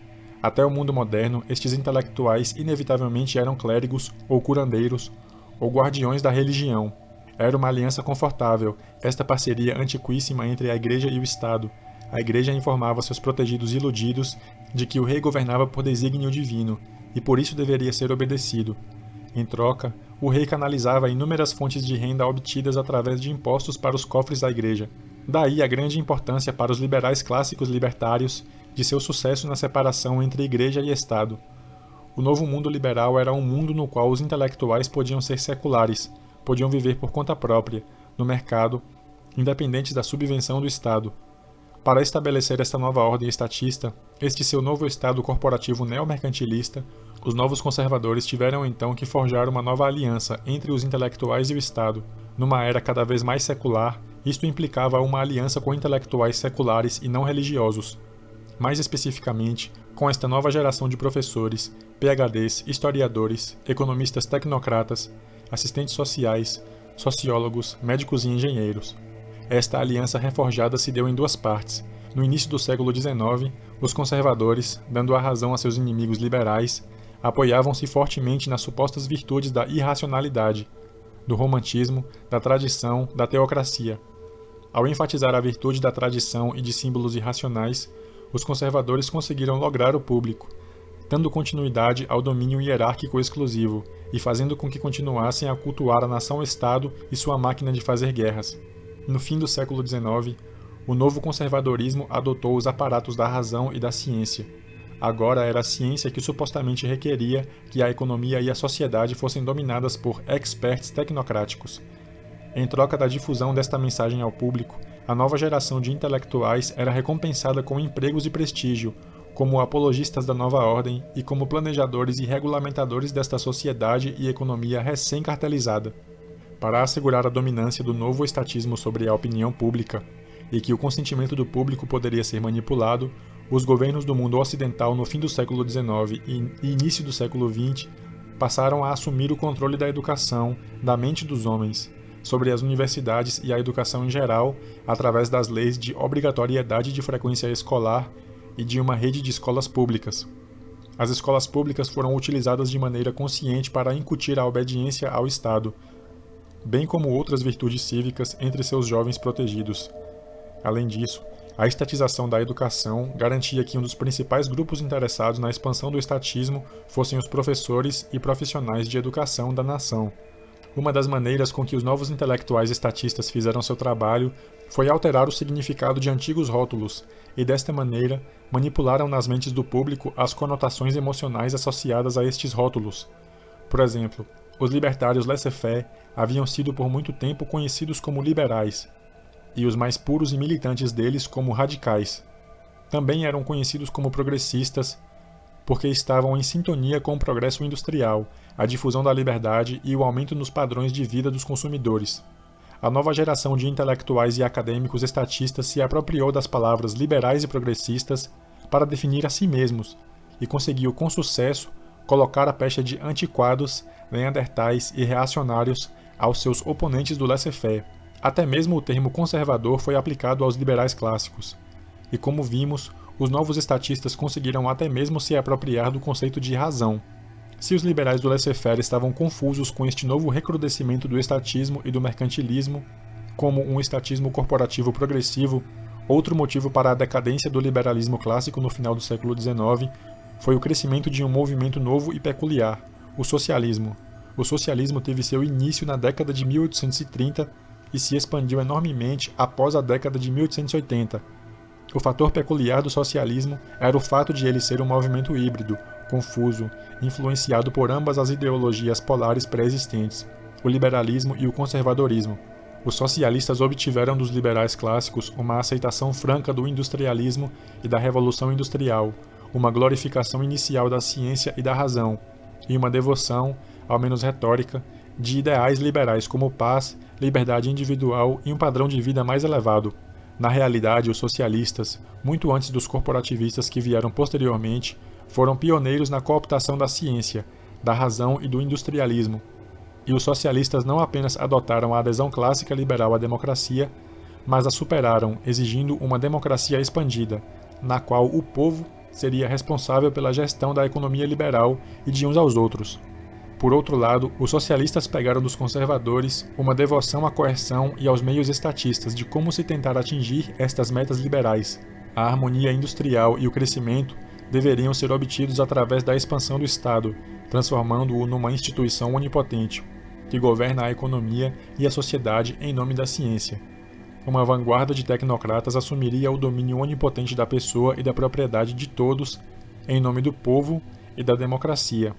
Até o mundo moderno, estes intelectuais inevitavelmente eram clérigos ou curandeiros, ou guardiões da religião. Era uma aliança confortável, esta parceria antiquíssima entre a Igreja e o Estado. A Igreja informava seus protegidos iludidos de que o rei governava por desígnio divino, e por isso deveria ser obedecido. Em troca, o rei canalizava inúmeras fontes de renda obtidas através de impostos para os cofres da Igreja. Daí a grande importância para os liberais clássicos libertários de seu sucesso na separação entre Igreja e Estado. O novo mundo liberal era um mundo no qual os intelectuais podiam ser seculares, podiam viver por conta própria, no mercado, independentes da subvenção do Estado. Para estabelecer esta nova ordem estatista, este seu novo Estado corporativo neomercantilista, os novos conservadores tiveram então que forjar uma nova aliança entre os intelectuais e o Estado. Numa era cada vez mais secular, isto implicava uma aliança com intelectuais seculares e não religiosos. Mais especificamente, com esta nova geração de professores, PhDs, historiadores, economistas tecnocratas, assistentes sociais, sociólogos, médicos e engenheiros. Esta aliança reforjada se deu em duas partes. No início do século XIX, os conservadores, dando a razão a seus inimigos liberais, apoiavam-se fortemente nas supostas virtudes da irracionalidade, do romantismo, da tradição, da teocracia. Ao enfatizar a virtude da tradição e de símbolos irracionais, os conservadores conseguiram lograr o público, dando continuidade ao domínio hierárquico exclusivo e fazendo com que continuassem a cultuar a nação-estado e sua máquina de fazer guerras. No fim do século XIX, o novo conservadorismo adotou os aparatos da razão e da ciência. Agora era a ciência que supostamente requeria que a economia e a sociedade fossem dominadas por experts tecnocráticos. Em troca da difusão desta mensagem ao público, a nova geração de intelectuais era recompensada com empregos e prestígio, como apologistas da nova ordem e como planejadores e regulamentadores desta sociedade e economia recém-cartelizada. Para assegurar a dominância do novo estatismo sobre a opinião pública, e que o consentimento do público poderia ser manipulado, os governos do mundo ocidental no fim do século XIX e início do século XX passaram a assumir o controle da educação, da mente dos homens, sobre as universidades e a educação em geral, através das leis de obrigatoriedade de frequência escolar e de uma rede de escolas públicas. As escolas públicas foram utilizadas de maneira consciente para incutir a obediência ao Estado, bem como outras virtudes cívicas entre seus jovens protegidos. Além disso, a estatização da educação garantia que um dos principais grupos interessados na expansão do estatismo fossem os professores e profissionais de educação da nação. Uma das maneiras com que os novos intelectuais estatistas fizeram seu trabalho foi alterar o significado de antigos rótulos, e desta maneira manipularam nas mentes do público as conotações emocionais associadas a estes rótulos. Por exemplo, os libertários laissez-faire haviam sido por muito tempo conhecidos como liberais, e os mais puros e militantes deles como radicais. Também eram conhecidos como progressistas, porque estavam em sintonia com o progresso industrial, a difusão da liberdade e o aumento nos padrões de vida dos consumidores. A nova geração de intelectuais e acadêmicos estatistas se apropriou das palavras liberais e progressistas para definir a si mesmos, e conseguiu com sucesso colocar a pecha de antiquados, neandertais e reacionários aos seus oponentes do laissez-faire. Até mesmo o termo conservador foi aplicado aos liberais clássicos. E como vimos, os novos estatistas conseguiram até mesmo se apropriar do conceito de razão. Se os liberais do laissez-faire estavam confusos com este novo recrudescimento do estatismo e do mercantilismo, como um estatismo corporativo progressivo, outro motivo para a decadência do liberalismo clássico no final do século XIX foi o crescimento de um movimento novo e peculiar, o socialismo. O socialismo teve seu início na década de 1830 e se expandiu enormemente após a década de 1880. O fator peculiar do socialismo era o fato de ele ser um movimento híbrido, confuso, influenciado por ambas as ideologias polares pré-existentes, o liberalismo e o conservadorismo. Os socialistas obtiveram dos liberais clássicos uma aceitação franca do industrialismo e da revolução industrial, uma glorificação inicial da ciência e da razão, e uma devoção, ao menos retórica, de ideais liberais como paz, liberdade individual e um padrão de vida mais elevado. Na realidade, os socialistas, muito antes dos corporativistas que vieram posteriormente, foram pioneiros na cooptação da ciência, da razão e do industrialismo. E os socialistas não apenas adotaram a adesão clássica liberal à democracia, mas a superaram, exigindo uma democracia expandida, na qual o povo seria responsável pela gestão da economia liberal e de uns aos outros. Por outro lado, os socialistas pegaram dos conservadores uma devoção à coerção e aos meios estatistas de como se tentar atingir estas metas liberais. A harmonia industrial e o crescimento deveriam ser obtidos através da expansão do Estado, transformando-o numa instituição onipotente, que governa a economia e a sociedade em nome da ciência. Uma vanguarda de tecnocratas assumiria o domínio onipotente da pessoa e da propriedade de todos, em nome do povo e da democracia.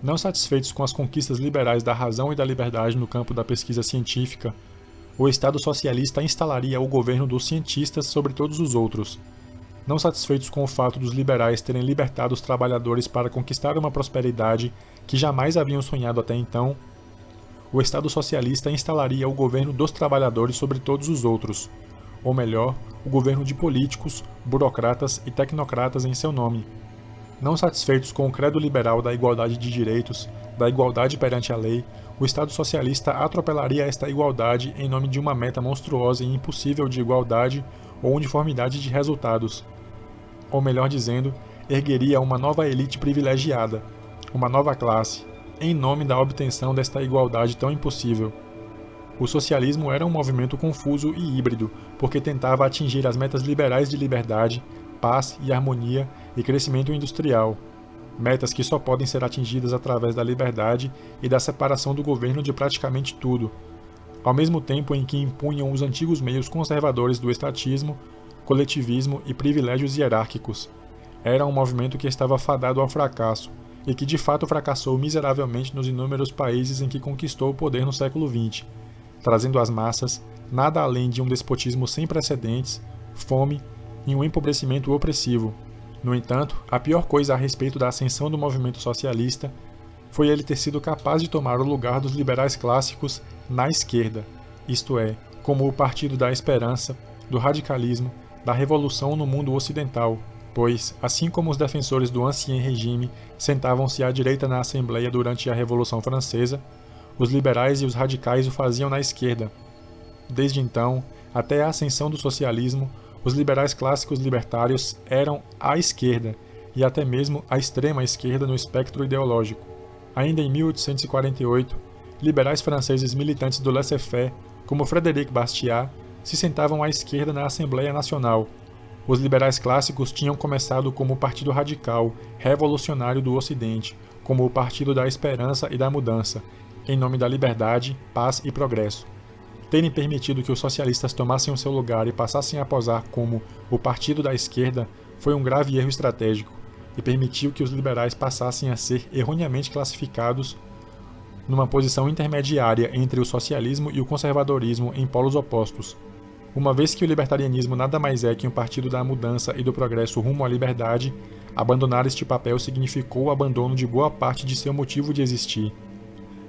Não satisfeitos com as conquistas liberais da razão e da liberdade no campo da pesquisa científica, o Estado socialista instalaria o governo dos cientistas sobre todos os outros. Não satisfeitos com o fato dos liberais terem libertado os trabalhadores para conquistar uma prosperidade que jamais haviam sonhado até então, o Estado socialista instalaria o governo dos trabalhadores sobre todos os outros, ou melhor, o governo de políticos, burocratas e tecnocratas em seu nome. Não satisfeitos com o credo liberal da igualdade de direitos, da igualdade perante a lei, o Estado socialista atropelaria esta igualdade em nome de uma meta monstruosa e impossível de igualdade ou uniformidade de resultados. Ou melhor dizendo, ergueria uma nova elite privilegiada, uma nova classe, em nome da obtenção desta igualdade tão impossível. O socialismo era um movimento confuso e híbrido, porque tentava atingir as metas liberais de liberdade, paz e harmonia e crescimento industrial, metas que só podem ser atingidas através da liberdade e da separação do governo de praticamente tudo, ao mesmo tempo em que impunham os antigos meios conservadores do estatismo, coletivismo e privilégios hierárquicos. Era um movimento que estava fadado ao fracasso, e que de fato fracassou miseravelmente nos inúmeros países em que conquistou o poder no século XX, trazendo às massas nada além de um despotismo sem precedentes, fome e um empobrecimento opressivo. No entanto, a pior coisa a respeito da ascensão do movimento socialista foi ele ter sido capaz de tomar o lugar dos liberais clássicos na esquerda, isto é, como o Partido da Esperança, do radicalismo, da revolução no mundo ocidental, pois, assim como os defensores do ancien regime sentavam-se à direita na Assembleia durante a Revolução Francesa, os liberais e os radicais o faziam na esquerda. Desde então, até a ascensão do socialismo, os liberais clássicos libertários eram à esquerda, e até mesmo à extrema esquerda no espectro ideológico. Ainda em 1848, liberais franceses militantes do laissez-faire, como Frédéric Bastiat, se sentavam à esquerda na Assembleia Nacional. Os liberais clássicos tinham começado como o Partido Radical, revolucionário do Ocidente, como o Partido da Esperança e da Mudança, em nome da liberdade, paz e progresso. Terem permitido que os socialistas tomassem o seu lugar e passassem a posar como o Partido da Esquerda foi um grave erro estratégico, e permitiu que os liberais passassem a ser erroneamente classificados numa posição intermediária entre o socialismo e o conservadorismo em polos opostos. Uma vez que o libertarianismo nada mais é que um partido da mudança e do progresso rumo à liberdade, abandonar este papel significou o abandono de boa parte de seu motivo de existir,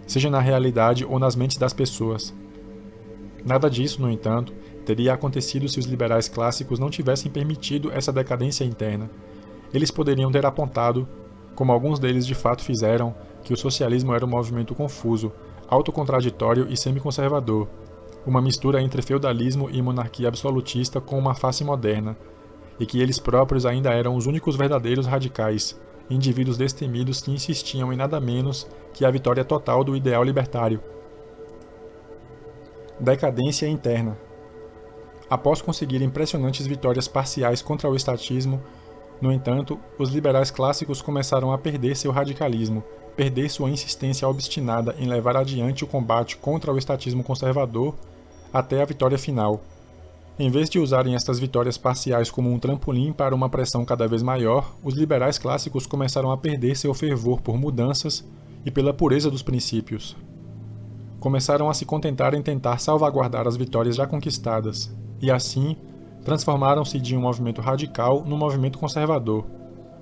seja na realidade ou nas mentes das pessoas. Nada disso, no entanto, teria acontecido se os liberais clássicos não tivessem permitido essa decadência interna. Eles poderiam ter apontado, como alguns deles de fato fizeram, que o socialismo era um movimento confuso, autocontraditório e semi-conservador, uma mistura entre feudalismo e monarquia absolutista com uma face moderna, e que eles próprios ainda eram os únicos verdadeiros radicais, indivíduos destemidos que insistiam em nada menos que a vitória total do ideal libertário. Decadência interna. Após conseguir impressionantes vitórias parciais contra o estatismo, no entanto, os liberais clássicos começaram a perder seu radicalismo, perder sua insistência obstinada em levar adiante o combate contra o estatismo conservador até a vitória final. Em vez de usarem estas vitórias parciais como um trampolim para uma pressão cada vez maior, os liberais clássicos começaram a perder seu fervor por mudanças e pela pureza dos princípios. Começaram a se contentar em tentar salvaguardar as vitórias já conquistadas, e assim, transformaram-se de um movimento radical num movimento conservador.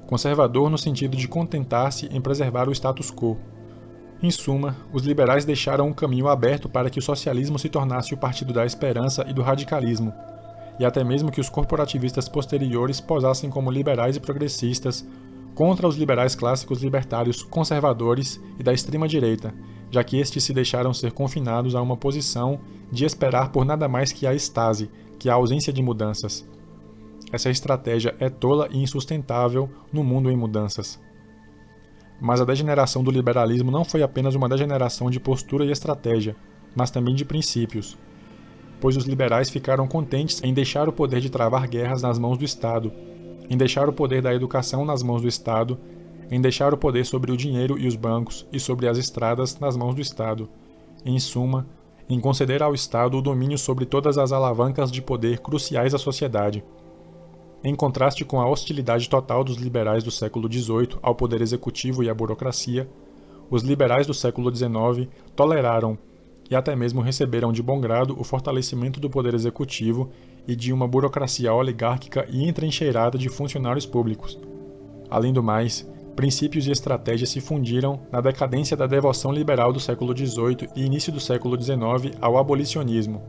Conservador no sentido de contentar-se em preservar o status quo. Em suma, os liberais deixaram um caminho aberto para que o socialismo se tornasse o partido da esperança e do radicalismo, e até mesmo que os corporativistas posteriores posassem como liberais e progressistas contra os liberais clássicos libertários conservadores e da extrema-direita, já que estes se deixaram ser confinados a uma posição de esperar por nada mais que a estase, que é a ausência de mudanças. Essa estratégia é tola e insustentável no mundo em mudanças. Mas a degeneração do liberalismo não foi apenas uma degeneração de postura e estratégia, mas também de princípios, pois os liberais ficaram contentes em deixar o poder de travar guerras nas mãos do Estado, em deixar o poder da educação nas mãos do Estado, em deixar o poder sobre o dinheiro e os bancos e sobre as estradas nas mãos do Estado. Em suma, em conceder ao Estado o domínio sobre todas as alavancas de poder cruciais à sociedade. Em contraste com a hostilidade total dos liberais do século XVIII ao poder executivo e à burocracia, os liberais do século XIX toleraram e até mesmo receberam de bom grado o fortalecimento do poder executivo e de uma burocracia oligárquica e entrincheirada de funcionários públicos. Além do mais, princípios e estratégias se fundiram na decadência da devoção liberal do século XVIII e início do século XIX ao abolicionismo,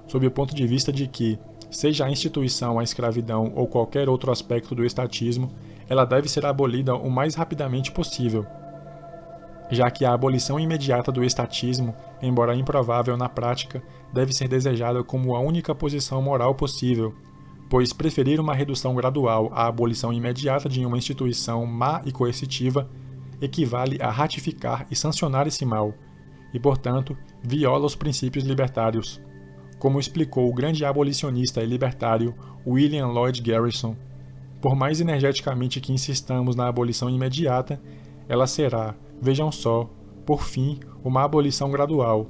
sob o ponto de vista de que, seja a instituição a escravidão ou qualquer outro aspecto do estatismo, ela deve ser abolida o mais rapidamente possível, já que a abolição imediata do estatismo, embora improvável na prática, deve ser desejada como a única posição moral possível, pois preferir uma redução gradual à abolição imediata de uma instituição má e coercitiva equivale a ratificar e sancionar esse mal, e, portanto, viola os princípios libertários, como explicou o grande abolicionista e libertário William Lloyd Garrison. por mais energeticamente que insistamos na abolição imediata, ela será, vejam só, por fim, uma abolição gradual.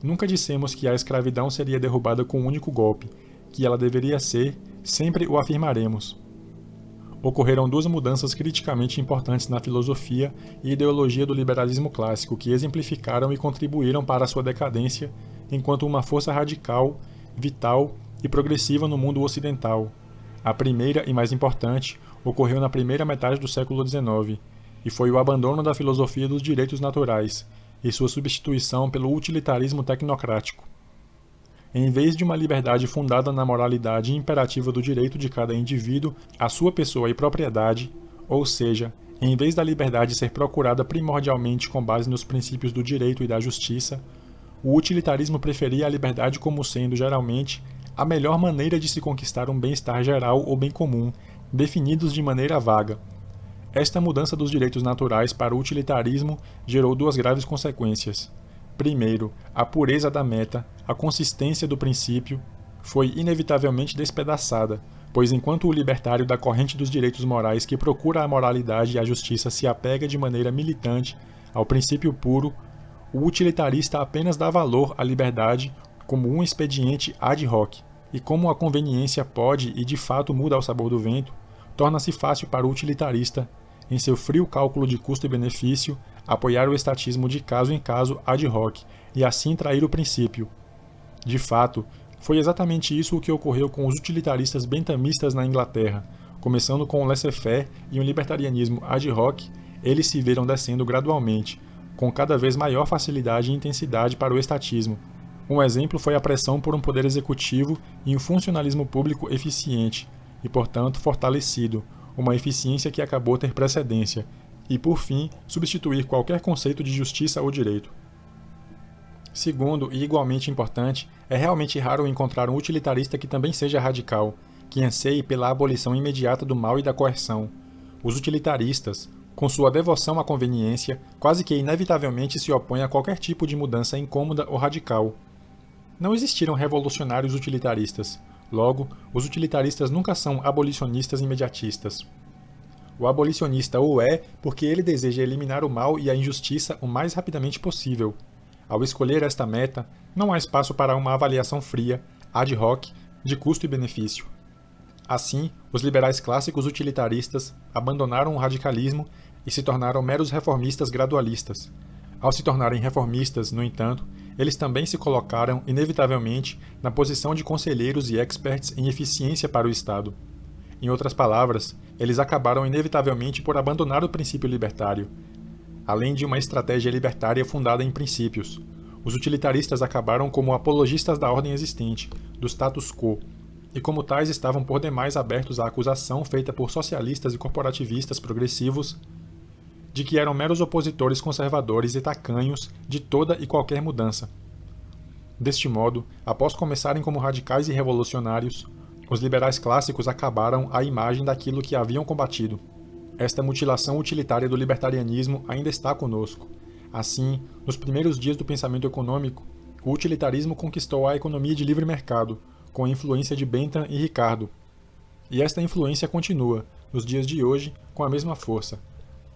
Nunca dissemos que a escravidão seria derrubada com um único golpe, que ela deveria ser, sempre o afirmaremos. Ocorreram duas mudanças criticamente importantes na filosofia e ideologia do liberalismo clássico que exemplificaram e contribuíram para a sua decadência enquanto uma força radical, vital e progressiva no mundo ocidental. A primeira e mais importante ocorreu na primeira metade do século XIX, e foi o abandono da filosofia dos direitos naturais e sua substituição pelo utilitarismo tecnocrático. Em vez de uma liberdade fundada na moralidade imperativa do direito de cada indivíduo à sua pessoa e propriedade, ou seja, em vez da liberdade ser procurada primordialmente com base nos princípios do direito e da justiça, o utilitarismo preferia a liberdade como sendo, geralmente, a melhor maneira de se conquistar um bem-estar geral ou bem comum, definidos de maneira vaga. Esta mudança dos direitos naturais para o utilitarismo gerou duas graves consequências. Primeiro, a pureza da meta, a consistência do princípio, foi inevitavelmente despedaçada, pois enquanto o libertário da corrente dos direitos morais que procura a moralidade e a justiça se apega de maneira militante ao princípio puro, o utilitarista apenas dá valor à liberdade como um expediente ad hoc, e como a conveniência pode e de fato muda ao sabor do vento, torna-se fácil para o utilitarista, em seu frio cálculo de custo e benefício, apoiar o estatismo de caso em caso ad hoc e assim trair o princípio. De fato, foi exatamente isso o que ocorreu com os utilitaristas bentamistas na Inglaterra. Começando com o laissez-faire e um libertarianismo ad hoc, eles se viram descendo gradualmente, com cada vez maior facilidade e intensidade para o estatismo. Um exemplo foi a pressão por um poder executivo e um funcionalismo público eficiente, e portanto fortalecido, uma eficiência que acabou ter precedência, e por fim, substituir qualquer conceito de justiça ou direito. Segundo, e igualmente importante, é realmente raro encontrar um utilitarista que também seja radical, que anseie pela abolição imediata do mal e da coerção. Os utilitaristas, com sua devoção à conveniência, quase que inevitavelmente se opõem a qualquer tipo de mudança incômoda ou radical. Não existiram revolucionários utilitaristas. Logo, os utilitaristas nunca são abolicionistas imediatistas. O abolicionista o é porque ele deseja eliminar o mal e a injustiça o mais rapidamente possível. Ao escolher esta meta, não há espaço para uma avaliação fria, ad hoc, de custo e benefício. Assim, os liberais clássicos utilitaristas abandonaram o radicalismo e se tornaram meros reformistas gradualistas. Ao se tornarem reformistas, no entanto, eles também se colocaram, inevitavelmente, na posição de conselheiros e experts em eficiência para o Estado. Em outras palavras, eles acabaram inevitavelmente por abandonar o princípio libertário. Além de uma estratégia libertária fundada em princípios, os utilitaristas acabaram como apologistas da ordem existente, do status quo, e como tais estavam por demais abertos à acusação feita por socialistas e corporativistas progressivos de que eram meros opositores conservadores e tacanhos de toda e qualquer mudança. Deste modo, após começarem como radicais e revolucionários, os liberais clássicos acabaram à imagem daquilo que haviam combatido. Esta mutilação utilitária do libertarianismo ainda está conosco. Assim, nos primeiros dias do pensamento econômico, o utilitarismo conquistou a economia de livre mercado, com a influência de Bentham e Ricardo. E esta influência continua, nos dias de hoje, com a mesma força.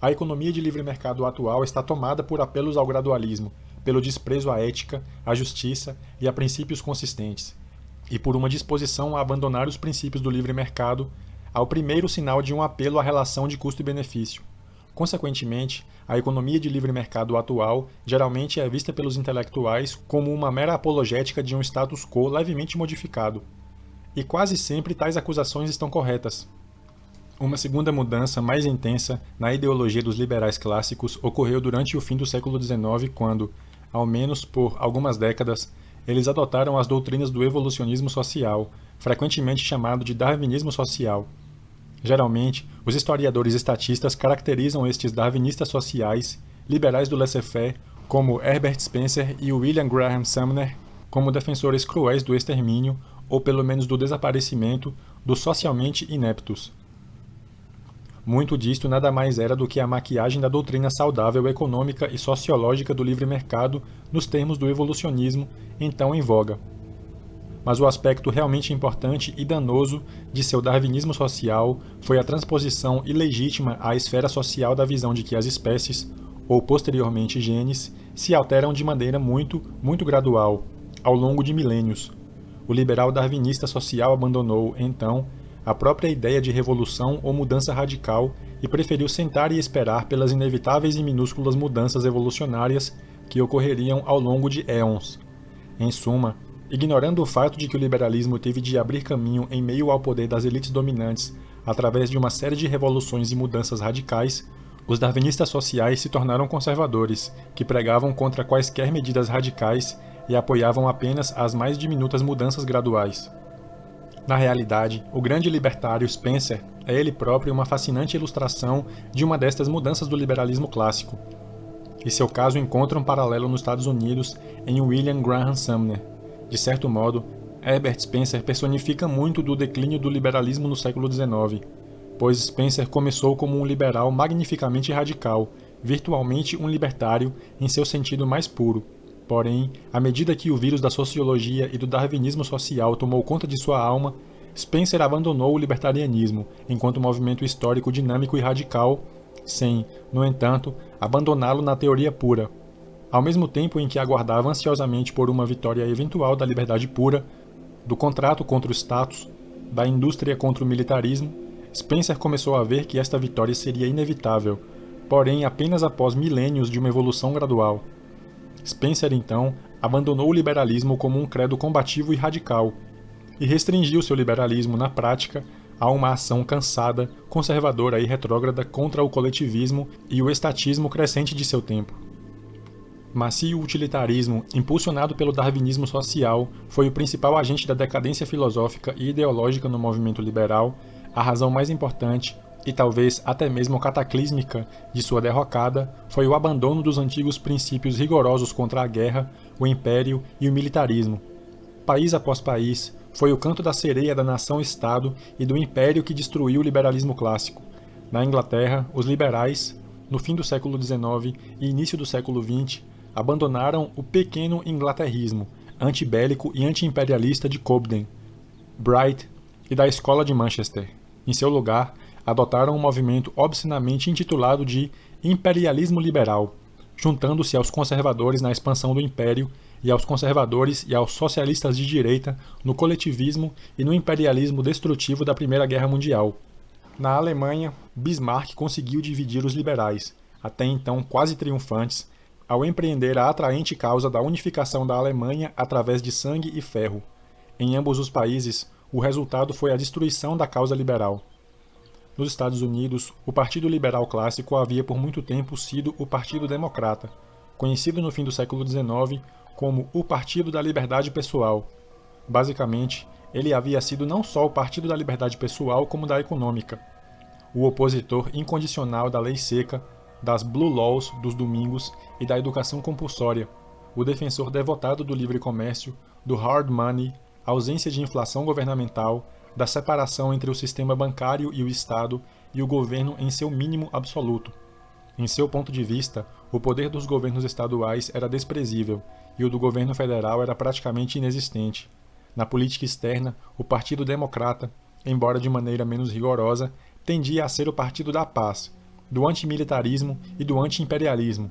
A economia de livre mercado atual está tomada por apelos ao gradualismo, pelo desprezo à ética, à justiça e a princípios consistentes, e por uma disposição a abandonar os princípios do livre mercado, ao primeiro sinal de um apelo à relação de custo e benefício. Consequentemente, a economia de livre mercado atual geralmente é vista pelos intelectuais como uma mera apologética de um status quo levemente modificado. E quase sempre tais acusações estão corretas. Uma segunda mudança mais intensa na ideologia dos liberais clássicos ocorreu durante o fim do século XIX, quando, ao menos por algumas décadas, eles adotaram as doutrinas do evolucionismo social, frequentemente chamado de darwinismo social. Geralmente, os historiadores estatistas caracterizam estes darwinistas sociais, liberais do laissez-faire, como Herbert Spencer e William Graham Sumner, como defensores cruéis do extermínio, ou pelo menos do desaparecimento, dos socialmente ineptos. Muito disto nada mais era do que a maquiagem da doutrina saudável econômica e sociológica do livre mercado nos termos do evolucionismo, então em voga. mas o aspecto realmente importante e danoso de seu darwinismo social foi a transposição ilegítima à esfera social da visão de que as espécies, ou posteriormente genes, se alteram de maneira muito gradual, ao longo de milênios. O liberal darwinista social abandonou, então, a própria ideia de revolução ou mudança radical e preferiu sentar e esperar pelas inevitáveis e minúsculas mudanças evolucionárias que ocorreriam ao longo de éons. Em suma, ignorando o fato de que o liberalismo teve de abrir caminho em meio ao poder das elites dominantes através de uma série de revoluções e mudanças radicais, os darwinistas sociais se tornaram conservadores, que pregavam contra quaisquer medidas radicais e apoiavam apenas as mais diminutas mudanças graduais. Na realidade, o grande libertário Spencer é ele próprio uma fascinante ilustração de uma destas mudanças do liberalismo clássico, e seu caso encontra um paralelo nos Estados Unidos em William Graham Sumner. De certo modo, Herbert Spencer personifica muito do declínio do liberalismo no século XIX, pois Spencer começou como um liberal magnificamente radical, virtualmente um libertário em seu sentido mais puro. Porém, à medida que o vírus da sociologia e do darwinismo social tomou conta de sua alma, Spencer abandonou o libertarianismo enquanto movimento histórico dinâmico e radical, sem, no entanto, abandoná-lo na teoria pura. Ao mesmo tempo em que aguardava ansiosamente por uma vitória eventual da liberdade pura, do contrato contra o status, da indústria contra o militarismo, Spencer começou a ver que esta vitória seria inevitável, porém apenas após milênios de uma evolução gradual. Spencer, então, abandonou o liberalismo como um credo combativo e radical, e restringiu seu liberalismo, na prática, a uma ação cansada, conservadora e retrógrada contra o coletivismo e o estatismo crescente de seu tempo. Mas se o utilitarismo, impulsionado pelo darwinismo social, foi o principal agente da decadência filosófica e ideológica no movimento liberal, a razão mais importante, e talvez até mesmo cataclísmica, de sua derrocada foi o abandono dos antigos princípios rigorosos contra a guerra, o império e o militarismo. País após país, foi o canto da sereia da nação-estado e do império que destruiu o liberalismo clássico. Na Inglaterra, os liberais, no fim do século XIX e início do século XX, abandonaram o pequeno inglaterrismo, antibélico e anti-imperialista de Cobden, Bright e da Escola de Manchester. Em seu lugar, adotaram um movimento obscenamente intitulado de imperialismo liberal, juntando-se aos conservadores na expansão do império e aos conservadores e aos socialistas de direita no coletivismo e no imperialismo destrutivo da Primeira Guerra Mundial. Na Alemanha, Bismarck conseguiu dividir os liberais, até então quase triunfantes, ao empreender a atraente causa da unificação da Alemanha através de sangue e ferro. Em ambos os países, o resultado foi a destruição da causa liberal. Nos Estados Unidos, o Partido Liberal Clássico havia por muito tempo sido o Partido Democrata, conhecido no fim do século XIX como o Partido da Liberdade Pessoal. Basicamente, ele havia sido não só o Partido da Liberdade Pessoal como da econômica. O opositor incondicional da lei seca, das Blue Laws dos domingos e da educação compulsória, o defensor devotado do livre comércio, do hard money, ausência de inflação governamental, da separação entre o sistema bancário e o Estado e o governo em seu mínimo absoluto. Em seu ponto de vista, o poder dos governos estaduais era desprezível e o do governo federal era praticamente inexistente. Na política externa, o Partido Democrata, embora de maneira menos rigorosa, tendia a ser o partido da paz, do antimilitarismo e do anti-imperialismo,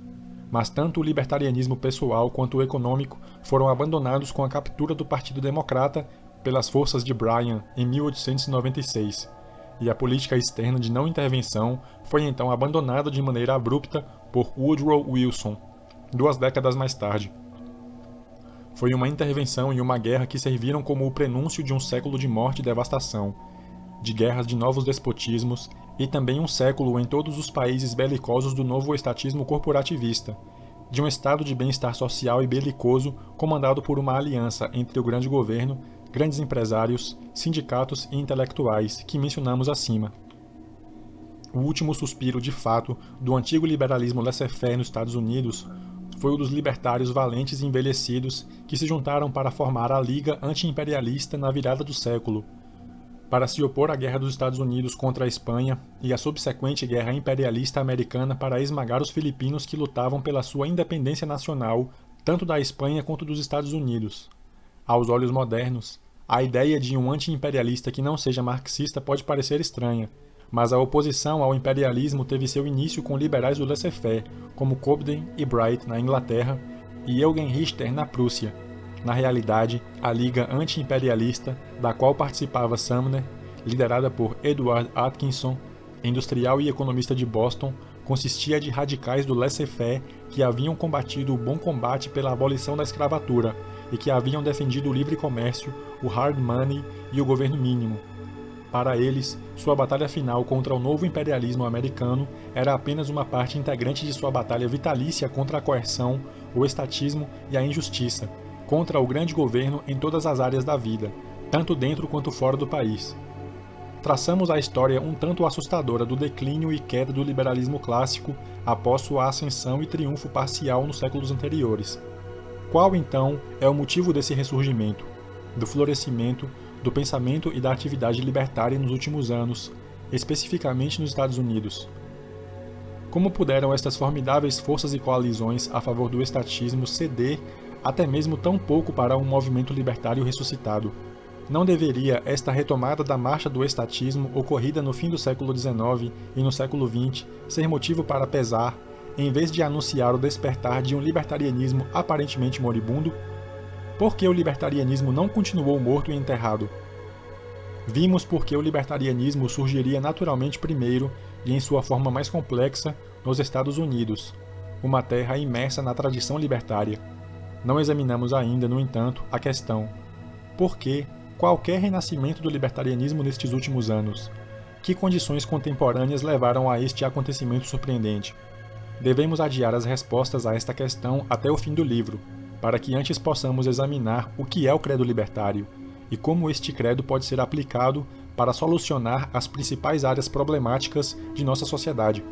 mas tanto o libertarianismo pessoal quanto o econômico foram abandonados com a captura do Partido Democrata pelas forças de Bryan em 1896, e a política externa de não intervenção foi então abandonada de maneira abrupta por Woodrow Wilson, 2 décadas mais tarde. Foi uma intervenção e uma guerra que serviram como o prenúncio de um século de morte e devastação, de guerras de novos despotismos e também um século em todos os países belicosos do novo estatismo corporativista, de um estado de bem-estar social e belicoso comandado por uma aliança entre o grande governo, grandes empresários, sindicatos e intelectuais que mencionamos acima. O último suspiro, de fato, do antigo liberalismo laissez-faire nos Estados Unidos foi o dos libertários valentes e envelhecidos que se juntaram para formar a Liga Anti-Imperialista na virada do século, para se opor à guerra dos Estados Unidos contra a Espanha e à subsequente guerra imperialista americana para esmagar os filipinos que lutavam pela sua independência nacional, tanto da Espanha quanto dos Estados Unidos. Aos olhos modernos, A ideia de um anti-imperialista que não seja marxista pode parecer estranha, mas a oposição ao imperialismo teve seu início com liberais do laissez-faire, como Cobden e Bright na Inglaterra e Eugen Richter na Prússia. Na realidade, a Liga Anti-Imperialista, da qual participava Sumner, liderada por Edward Atkinson, industrial e economista de Boston, consistia de radicais do laissez-faire que haviam combatido o bom combate pela abolição da escravatura e que haviam defendido o livre comércio, o hard money e o governo mínimo. Para eles, sua batalha final contra o novo imperialismo americano era apenas uma parte integrante de sua batalha vitalícia contra a coerção, o estatismo e a injustiça, contra o grande governo em todas as áreas da vida, tanto dentro quanto fora do país. Traçamos a história um tanto assustadora do declínio e queda do liberalismo clássico após sua ascensão e triunfo parcial nos séculos anteriores. Qual, então, é o motivo desse ressurgimento, do florescimento, do pensamento e da atividade libertária nos últimos anos, especificamente nos Estados Unidos? Como puderam estas formidáveis forças e coalizões a favor do estatismo ceder até mesmo tão pouco para um movimento libertário ressuscitado? Não deveria esta retomada da marcha do estatismo ocorrida no fim do século XIX e no século XX ser motivo para pesar, em vez de anunciar o despertar de um libertarianismo aparentemente moribundo? Por que o libertarianismo não continuou morto e enterrado? Vimos por que o libertarianismo surgiria naturalmente primeiro e em sua forma mais complexa nos Estados Unidos, uma terra imersa na tradição libertária. Não examinamos ainda, no entanto, a questão: por que qualquer renascimento do libertarianismo nestes últimos anos? Que condições contemporâneas levaram a este acontecimento surpreendente? Devemos adiar as respostas a esta questão até o fim do livro, para que antes possamos examinar o que é o credo libertário e como este credo pode ser aplicado para solucionar as principais áreas problemáticas de nossa sociedade.